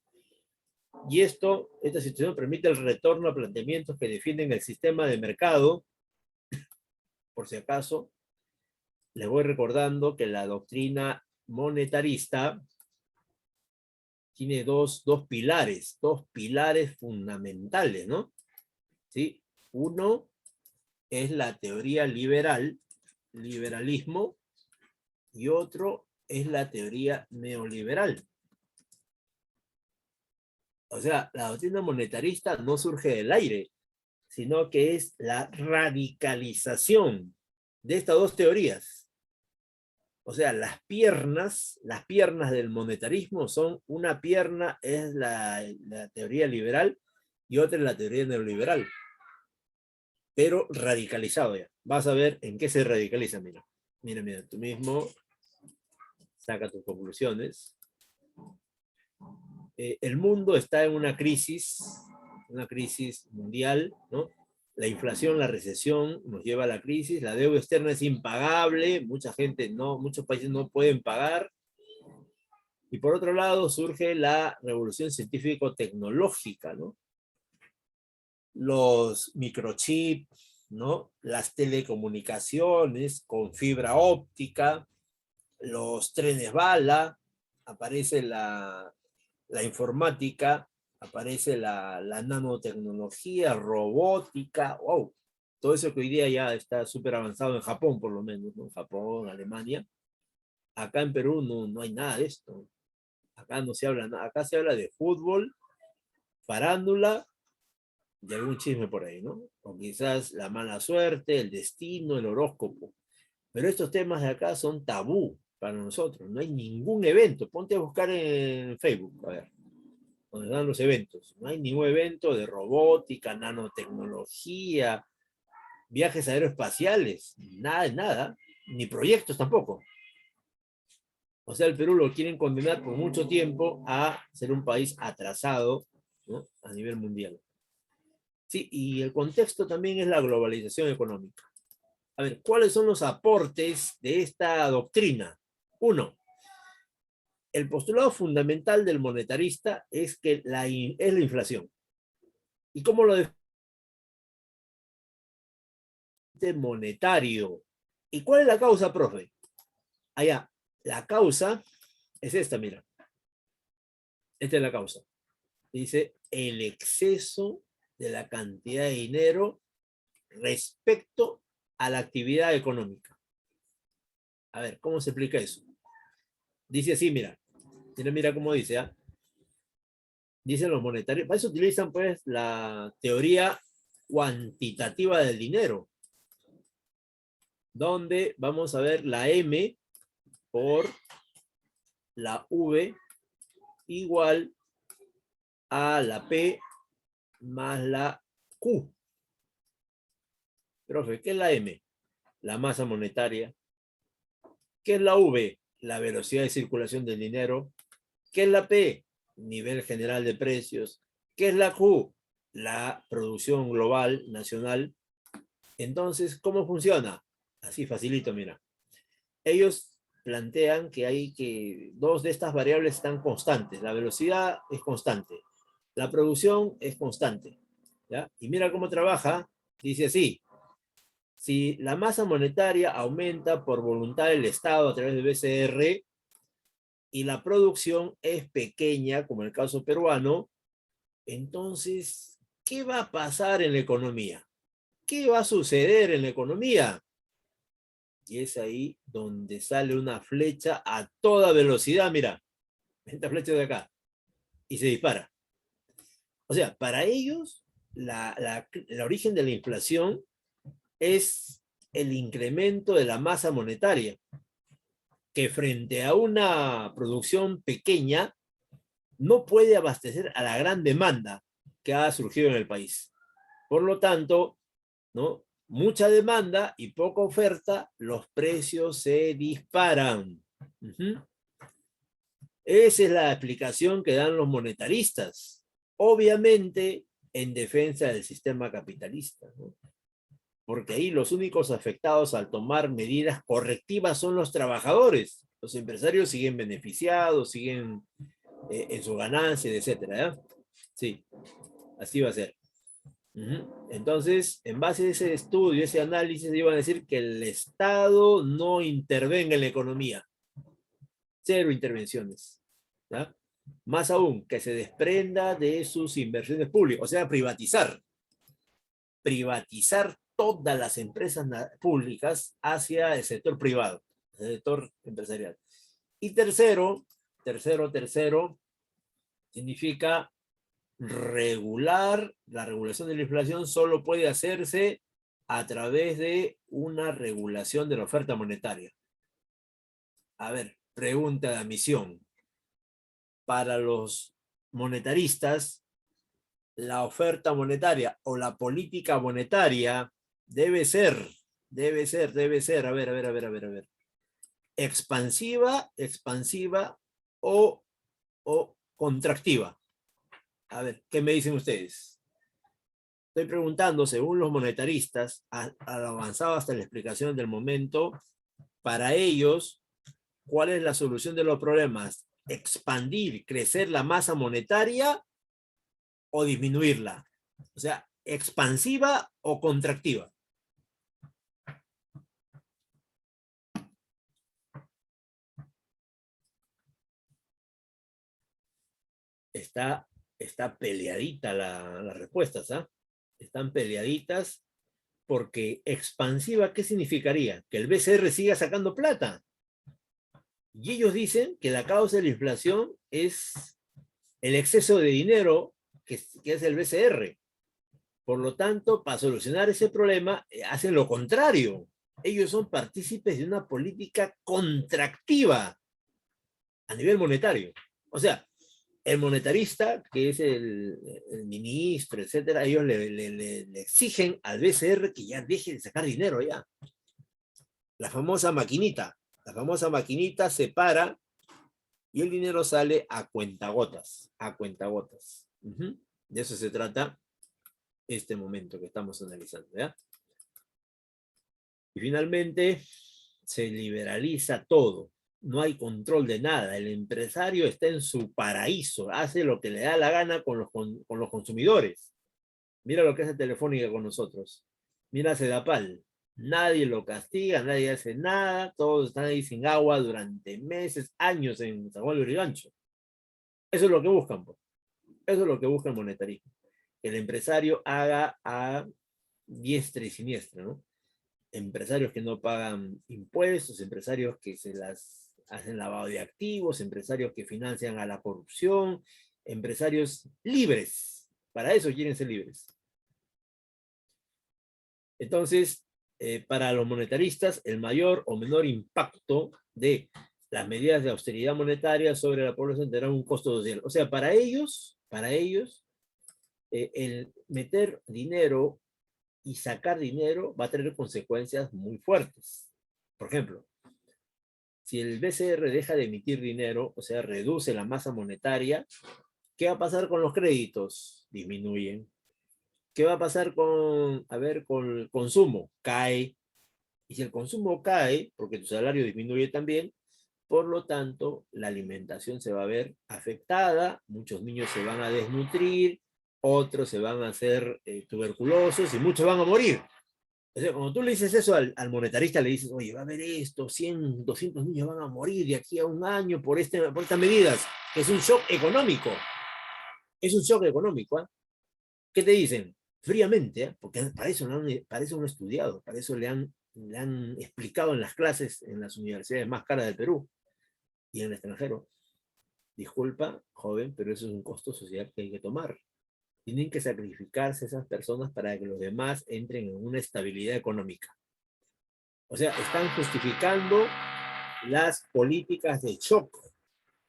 Y esta situación permite el retorno a planteamientos que defienden el sistema de mercado. Por si acaso, les voy recordando que la doctrina monetarista tiene dos pilares fundamentales, ¿no? ¿Sí? Uno es la teoría liberal, liberalismo, y otro es la teoría neoliberal. O sea, la doctrina monetarista no surge del aire, sino que es la radicalización de estas dos teorías. O sea, las piernas del monetarismo son, una pierna es la teoría liberal y otra es la teoría neoliberal, pero radicalizado ya. Vas a ver en qué se radicaliza, mira. Mira, tú mismo saca tus conclusiones. El mundo está en una crisis mundial, ¿no? La inflación, la recesión nos lleva a la crisis, la deuda externa es impagable, mucha gente no, muchos países no pueden pagar. Y por otro lado surge la revolución científico-tecnológica, ¿no? Los microchips, ¿no? Las telecomunicaciones con fibra óptica, los trenes bala, aparece la informática, aparece la nanotecnología, robótica, wow. Todo eso que hoy día ya está súper avanzado en Japón, por lo menos, ¿no? Japón, Alemania. Acá en Perú no hay nada de esto. Acá no se habla nada. Acá se habla de fútbol, farándula y algún chisme por ahí, ¿no? O quizás la mala suerte, el destino, el horóscopo. Pero estos temas de acá son tabú para nosotros. No hay ningún evento. Ponte a buscar en Facebook, a ver, donde dan los eventos. No hay ningún evento de robótica, nanotecnología, viajes aeroespaciales, nada, ni proyectos tampoco. O sea, el Perú lo quieren condenar por mucho tiempo a ser un país atrasado, ¿no? A nivel mundial. Sí, y el contexto también es la globalización económica. A ver, ¿cuáles son los aportes de esta doctrina? Uno, el postulado fundamental del monetarista es que es la inflación. ¿Y cómo lo define? Monetario. ¿Y cuál es la causa, profe? Allá, la causa es esta, mira. Esta es la causa. Dice, el exceso de la cantidad de dinero respecto a la actividad económica. A ver, ¿cómo se explica eso? Dice así, mira cómo dice, ¿ah? Dicen los monetarios, para eso utilizan pues la teoría cuantitativa del dinero, donde vamos a ver la M por la V igual a la P más la Q. Profe, ¿qué es la M? La masa monetaria. ¿Qué es la V? La velocidad de circulación del dinero. ¿Qué es la P? Nivel general de precios. ¿Qué es la Q? La producción global, nacional. Entonces, ¿cómo funciona? Así facilito, mira. Ellos plantean que dos de estas variables están constantes. La velocidad es constante. La producción es constante. ¿Ya? Y mira cómo trabaja. Dice así. Si la masa monetaria aumenta por voluntad del Estado a través del BCR y la producción es pequeña, como en el caso peruano, entonces, ¿qué va a pasar en la economía? ¿Qué va a suceder en la economía? Y es ahí donde sale una flecha a toda velocidad, mira, esta flecha de acá, y se dispara. O sea, para ellos, el origen de la inflación es el incremento de la masa monetaria, que frente a una producción pequeña no puede abastecer a la gran demanda que ha surgido en el país. Por lo tanto, ¿no? Mucha demanda y poca oferta, los precios se disparan. Esa es la explicación que dan los monetaristas, obviamente en defensa del sistema capitalista, ¿no? Porque ahí los únicos afectados al tomar medidas correctivas son los trabajadores. Los empresarios siguen beneficiados, siguen en su ganancia, etcétera, ¿ya? Sí, así va a ser. Entonces, en base a ese estudio, ese análisis, iban a decir que el Estado no intervenga en la economía. Cero intervenciones. ¿Ya? Más aún, que se desprenda de sus inversiones públicas, o sea, privatizar. Privatizar todas las empresas públicas hacia el sector privado, el sector empresarial. Y tercero, significa la regulación de la inflación solo puede hacerse a través de una regulación de la oferta monetaria. A ver, pregunta de admisión. Para los monetaristas, la oferta monetaria o la política monetaria debe ser, a ver, expansiva o contractiva. A ver, ¿qué me dicen ustedes? Estoy preguntando, según los monetaristas, al avanzado hasta la explicación del momento, para ellos, ¿cuál es la solución de los problemas? ¿Expandir, crecer la masa monetaria o disminuirla? O sea, ¿expansiva o contractiva? Está peleadita las respuestas, ¿ah? Están peleaditas porque expansiva, ¿qué significaría? Que el BCR siga sacando plata. Y ellos dicen que la causa de la inflación es el exceso de dinero que es el BCR. Por lo tanto, para solucionar ese problema, hacen lo contrario. Ellos son partícipes de una política contractiva a nivel monetario. O sea, el monetarista, que es el ministro, etcétera, ellos le exigen al BCR que ya deje de sacar dinero ya. La famosa maquinita se para y el dinero sale a cuentagotas, De eso se trata este momento que estamos analizando, ¿ya? Y finalmente se liberaliza todo. No hay control de nada. El empresario está en su paraíso, hace lo que le da la gana con los consumidores. Mira lo que hace Telefónica con nosotros. Mira Sedapal. Nadie lo castiga, nadie hace nada, todos están ahí sin agua durante meses, años en San Juan de Lurigancho. Eso es lo que buscan, pues. Eso es lo que busca el monetarismo. Que el empresario haga a diestra y siniestra, ¿no? Empresarios que no pagan impuestos, empresarios que se las hacen lavado de activos, empresarios que financian a la corrupción, empresarios libres. Para eso quieren ser libres. Entonces, para los monetaristas, el mayor o menor impacto de las medidas de austeridad monetaria sobre la población tendrá un costo social. O sea, para ellos, el meter dinero y sacar dinero va a tener consecuencias muy fuertes. Por ejemplo, si el BCR deja de emitir dinero, o sea, reduce la masa monetaria, ¿qué va a pasar con los créditos? Disminuyen. ¿Qué va a pasar con el consumo? Cae. Y si el consumo cae, porque tu salario disminuye también, por lo tanto, la alimentación se va a ver afectada, muchos niños se van a desnutrir, otros se van a hacer tuberculosos y muchos van a morir. O sea, cuando tú le dices eso al monetarista, le dices, oye, va a haber esto, 100, 200 niños van a morir de aquí a un año por estas medidas, que es un shock económico. Es un shock económico. ¿Eh? ¿Qué te dicen? Fríamente, ¿eh? Porque para eso lo han estudiado, para eso le han explicado en las clases en las universidades más caras del Perú y en el extranjero. Disculpa, joven, pero eso es un costo social que hay que tomar. Tienen que sacrificarse esas personas para que los demás entren en una estabilidad económica. O sea, están justificando las políticas de shock,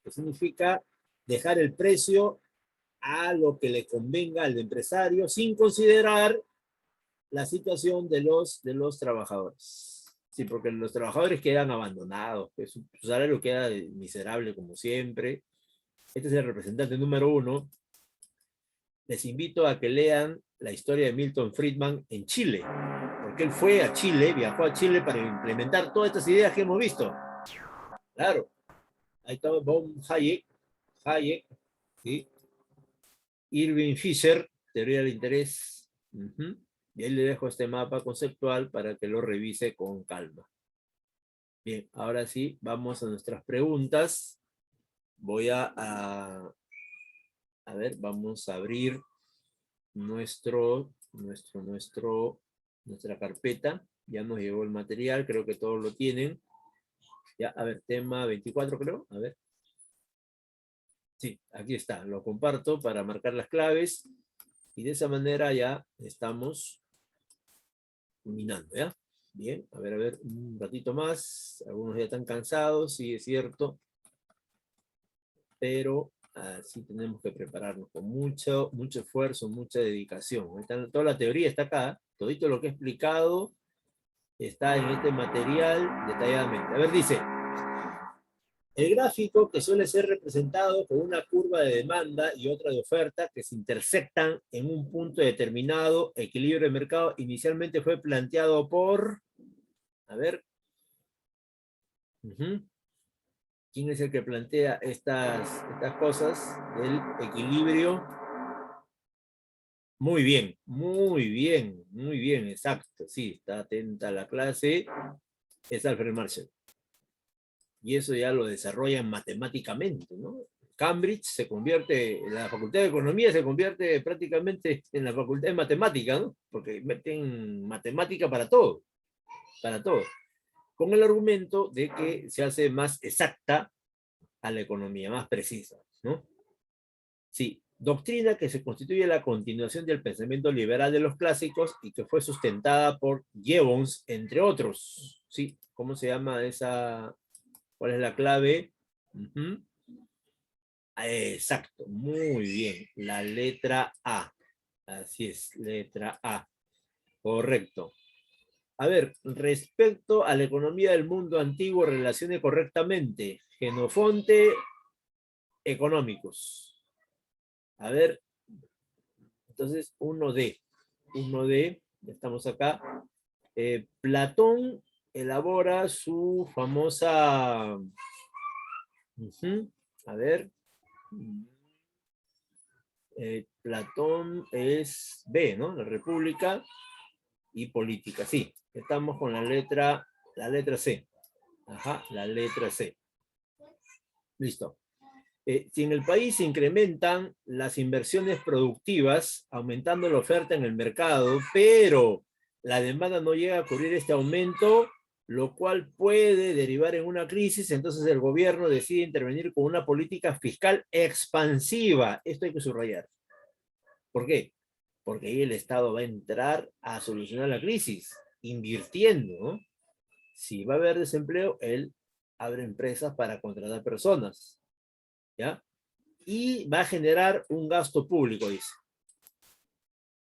que significa dejar el precio a lo que le convenga al empresario sin considerar la situación de los trabajadores. Sí, porque los trabajadores quedan abandonados, pues, su salario queda miserable como siempre. Este es el representante número 1. Les invito a que lean la historia de Milton Friedman en Chile, porque él fue a Chile, viajó a Chile para implementar todas estas ideas que hemos visto. Claro, ahí está Von Hayek, ¿sí? Irving Fisher, teoría del interés. Y ahí le dejo este mapa conceptual para que lo revise con calma. Bien, ahora sí, vamos a nuestras preguntas. Voy a ver, vamos a abrir nuestra carpeta. Ya nos llegó el material, creo que todos lo tienen. Ya, a ver, tema 24 creo, a ver. Sí, aquí está, lo comparto para marcar las claves y de esa manera ya estamos culminando, ¿ya? Bien, a ver, un ratito más. Algunos ya están cansados, sí es cierto, pero así tenemos que prepararnos con mucho esfuerzo, mucha dedicación. Toda la teoría está acá, todito lo que he explicado está en este material detalladamente. A ver, dice, el gráfico que suele ser representado con una curva de demanda y otra de oferta que se intersectan en un punto determinado, equilibrio de mercado, inicialmente fue planteado por, a ver, ¿quién es el que plantea estas cosas del equilibrio? Muy bien, exacto, sí, está atenta a la clase, es Alfred Marshall. Y eso ya lo desarrollan matemáticamente, ¿no? Cambridge se convierte, la Facultad de Economía se convierte prácticamente en la Facultad de Matemática, ¿no? Porque meten matemática para todo, con el argumento de que se hace más exacta a la economía, más precisa, ¿no? Sí, doctrina que se constituye la continuación del pensamiento liberal de los clásicos y que fue sustentada por Gibbons, entre otros, ¿sí? ¿Cómo se llama esa? ¿Cuál es la clave? Exacto, muy bien, la letra A. Así es, letra A. Correcto. A ver, respecto a la economía del mundo antiguo, relacione correctamente Genofonte, Económicos. A ver, entonces 1D, ya estamos acá. Platón elabora su famosa, a ver, Platón es B, ¿no? La República y política, sí. Estamos con la letra C. Ajá, la letra C. Listo. Si en el país se incrementan las inversiones productivas, aumentando la oferta en el mercado, pero la demanda no llega a cubrir este aumento, lo cual puede derivar en una crisis, entonces el gobierno decide intervenir con una política fiscal expansiva. Esto hay que subrayar. ¿Por qué? Porque ahí el Estado va a entrar a solucionar la crisis, invirtiendo, ¿no? Si va a haber desempleo, él abre empresas para contratar personas, ¿ya? Y va a generar un gasto público, dice.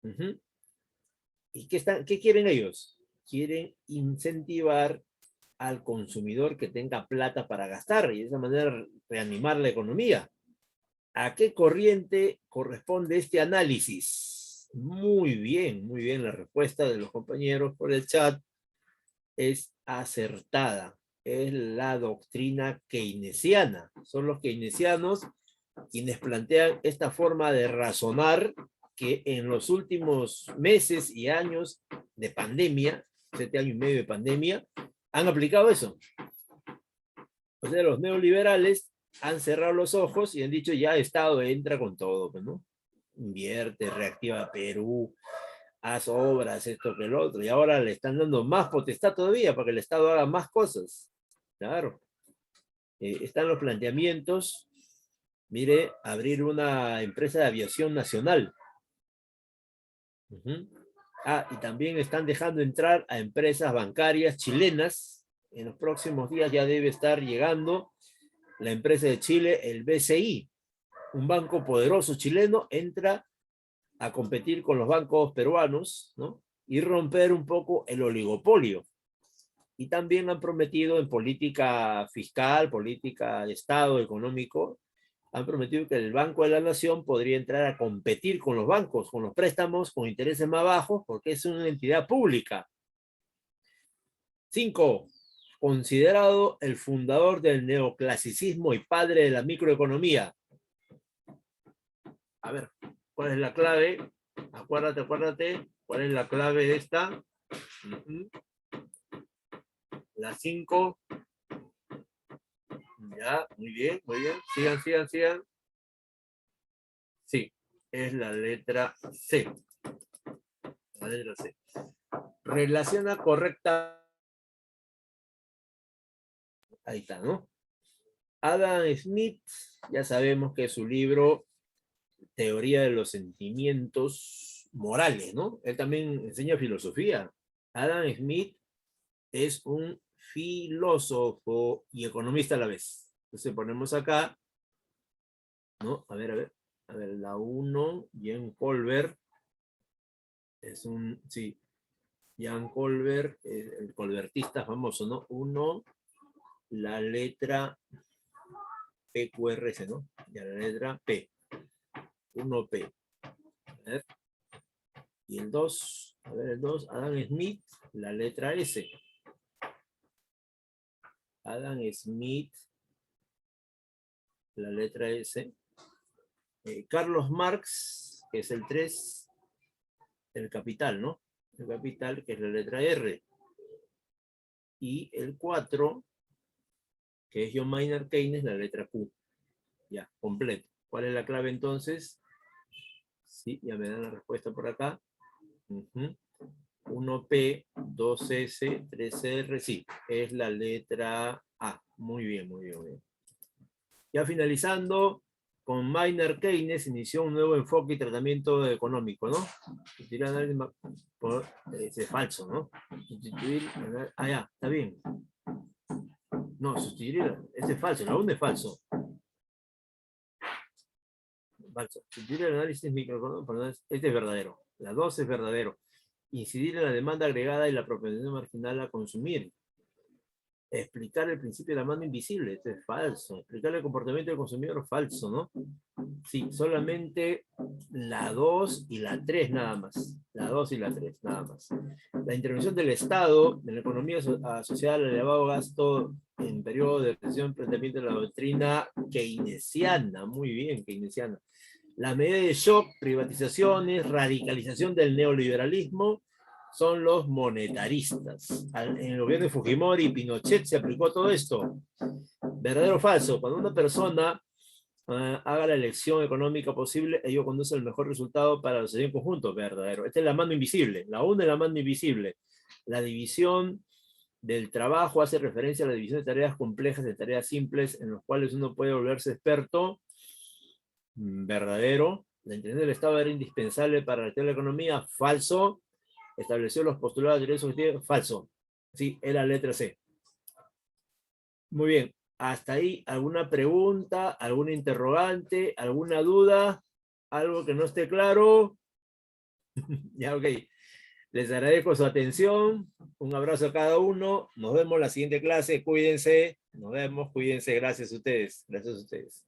Ujú. ¿Y qué quieren ellos? Quieren incentivar al consumidor que tenga plata para gastar y de esa manera reanimar la economía. ¿A qué corriente corresponde este análisis? Muy bien la respuesta de los compañeros por el chat es acertada. Es la doctrina keynesiana. Son los keynesianos quienes plantean esta forma de razonar que en los últimos meses y años de pandemia, 7 años y medio de pandemia, han aplicado eso. O sea, los neoliberales han cerrado los ojos y han dicho ya Estado entra con todo, ¿no? Invierte, reactiva Perú, haz obras, esto que el otro, y ahora le están dando más potestad todavía para que el Estado haga más cosas. Claro. Están los planteamientos, mire, abrir una empresa de aviación nacional. Y también están dejando entrar a empresas bancarias chilenas. En los próximos días ya debe estar llegando la empresa de Chile, el BCI, un banco poderoso chileno, entra a competir con los bancos peruanos, ¿no? Y romper un poco el oligopolio. Y también han prometido en política fiscal, política de Estado, económico, han prometido que el Banco de la Nación podría entrar a competir con los bancos, con los préstamos, con intereses más bajos, porque es una entidad pública. 5. Considerado el fundador del neoclasicismo y padre de la microeconomía. A ver, ¿cuál es la clave? Acuérdate, ¿cuál es la clave de esta? La 5. Ya, muy bien. Sigan. Sí, es la letra C. La letra C. Relaciona correcta. Ahí está, ¿no? Adam Smith, ya sabemos que su libro Teoría de los Sentimientos Morales, ¿no? Él también enseña filosofía. Adam Smith es un filósofo y economista a la vez. Entonces ponemos acá, ¿no? A ver, la 1, Jan Colbert, es un, sí, Jan Colbert, el colbertista famoso, ¿no? 1, la letra PQRS, ¿no? Ya la letra P. 1P. A ver. Y el 2, a ver el 2, Adam Smith, la letra S. Adam Smith, la letra S. Carlos Marx, que es el 3, el Capital, ¿no? El Capital, que es la letra R. Y el 4, que es John Maynard Keynes, la letra Q. Ya, completo. ¿Cuál es la clave entonces? Sí, ya me dan la respuesta por acá. 1P, 2S, 3R, sí, es la letra A. Muy bien. Ya finalizando, con Maynard Keynes inició un nuevo enfoque y tratamiento económico, ¿no? Sustituir análisis, es falso, ¿no? Sustituir, ya, está bien. No, sustituir, este es falso, la 1 es falso. Sustituir el análisis microeconómico, este es verdadero. La 2 es verdadero. Incidir en la demanda agregada y la propensión marginal a consumir. Explicar el principio de la mano invisible, esto es falso. Explicar el comportamiento del consumidor, falso, ¿no? Sí, solamente la 2 y la 3 nada más. La 2 y la 3 nada más. La intervención del Estado en la economía asociada al elevado gasto en periodo de recesión, planteamiento de la doctrina keynesiana. Muy bien, keynesiana. La medida de shock, privatizaciones, radicalización del neoliberalismo, son los monetaristas. En el gobierno de Fujimori y Pinochet se aplicó todo esto. ¿Verdadero o falso? Cuando una persona haga la elección económica posible, ello conduce al mejor resultado para la sociedad en conjunto. Verdadero. Esta es la mano invisible. La 1 es la mano invisible. La división del trabajo hace referencia a la división de tareas complejas de tareas simples en los cuales uno puede volverse experto. Verdadero. La intervención del Estado era indispensable para reactivar la economía. Falso. Estableció los postulados de derechos objetivos. Falso. Sí, era letra C. Muy bien. Hasta ahí, ¿alguna pregunta, alguna interrogante, alguna duda? ¿Algo que no esté claro? Ya, ok. Les agradezco su atención. Un abrazo a cada uno. Nos vemos en la siguiente clase. Cuídense. Nos vemos. Cuídense. Gracias a ustedes. Gracias a ustedes.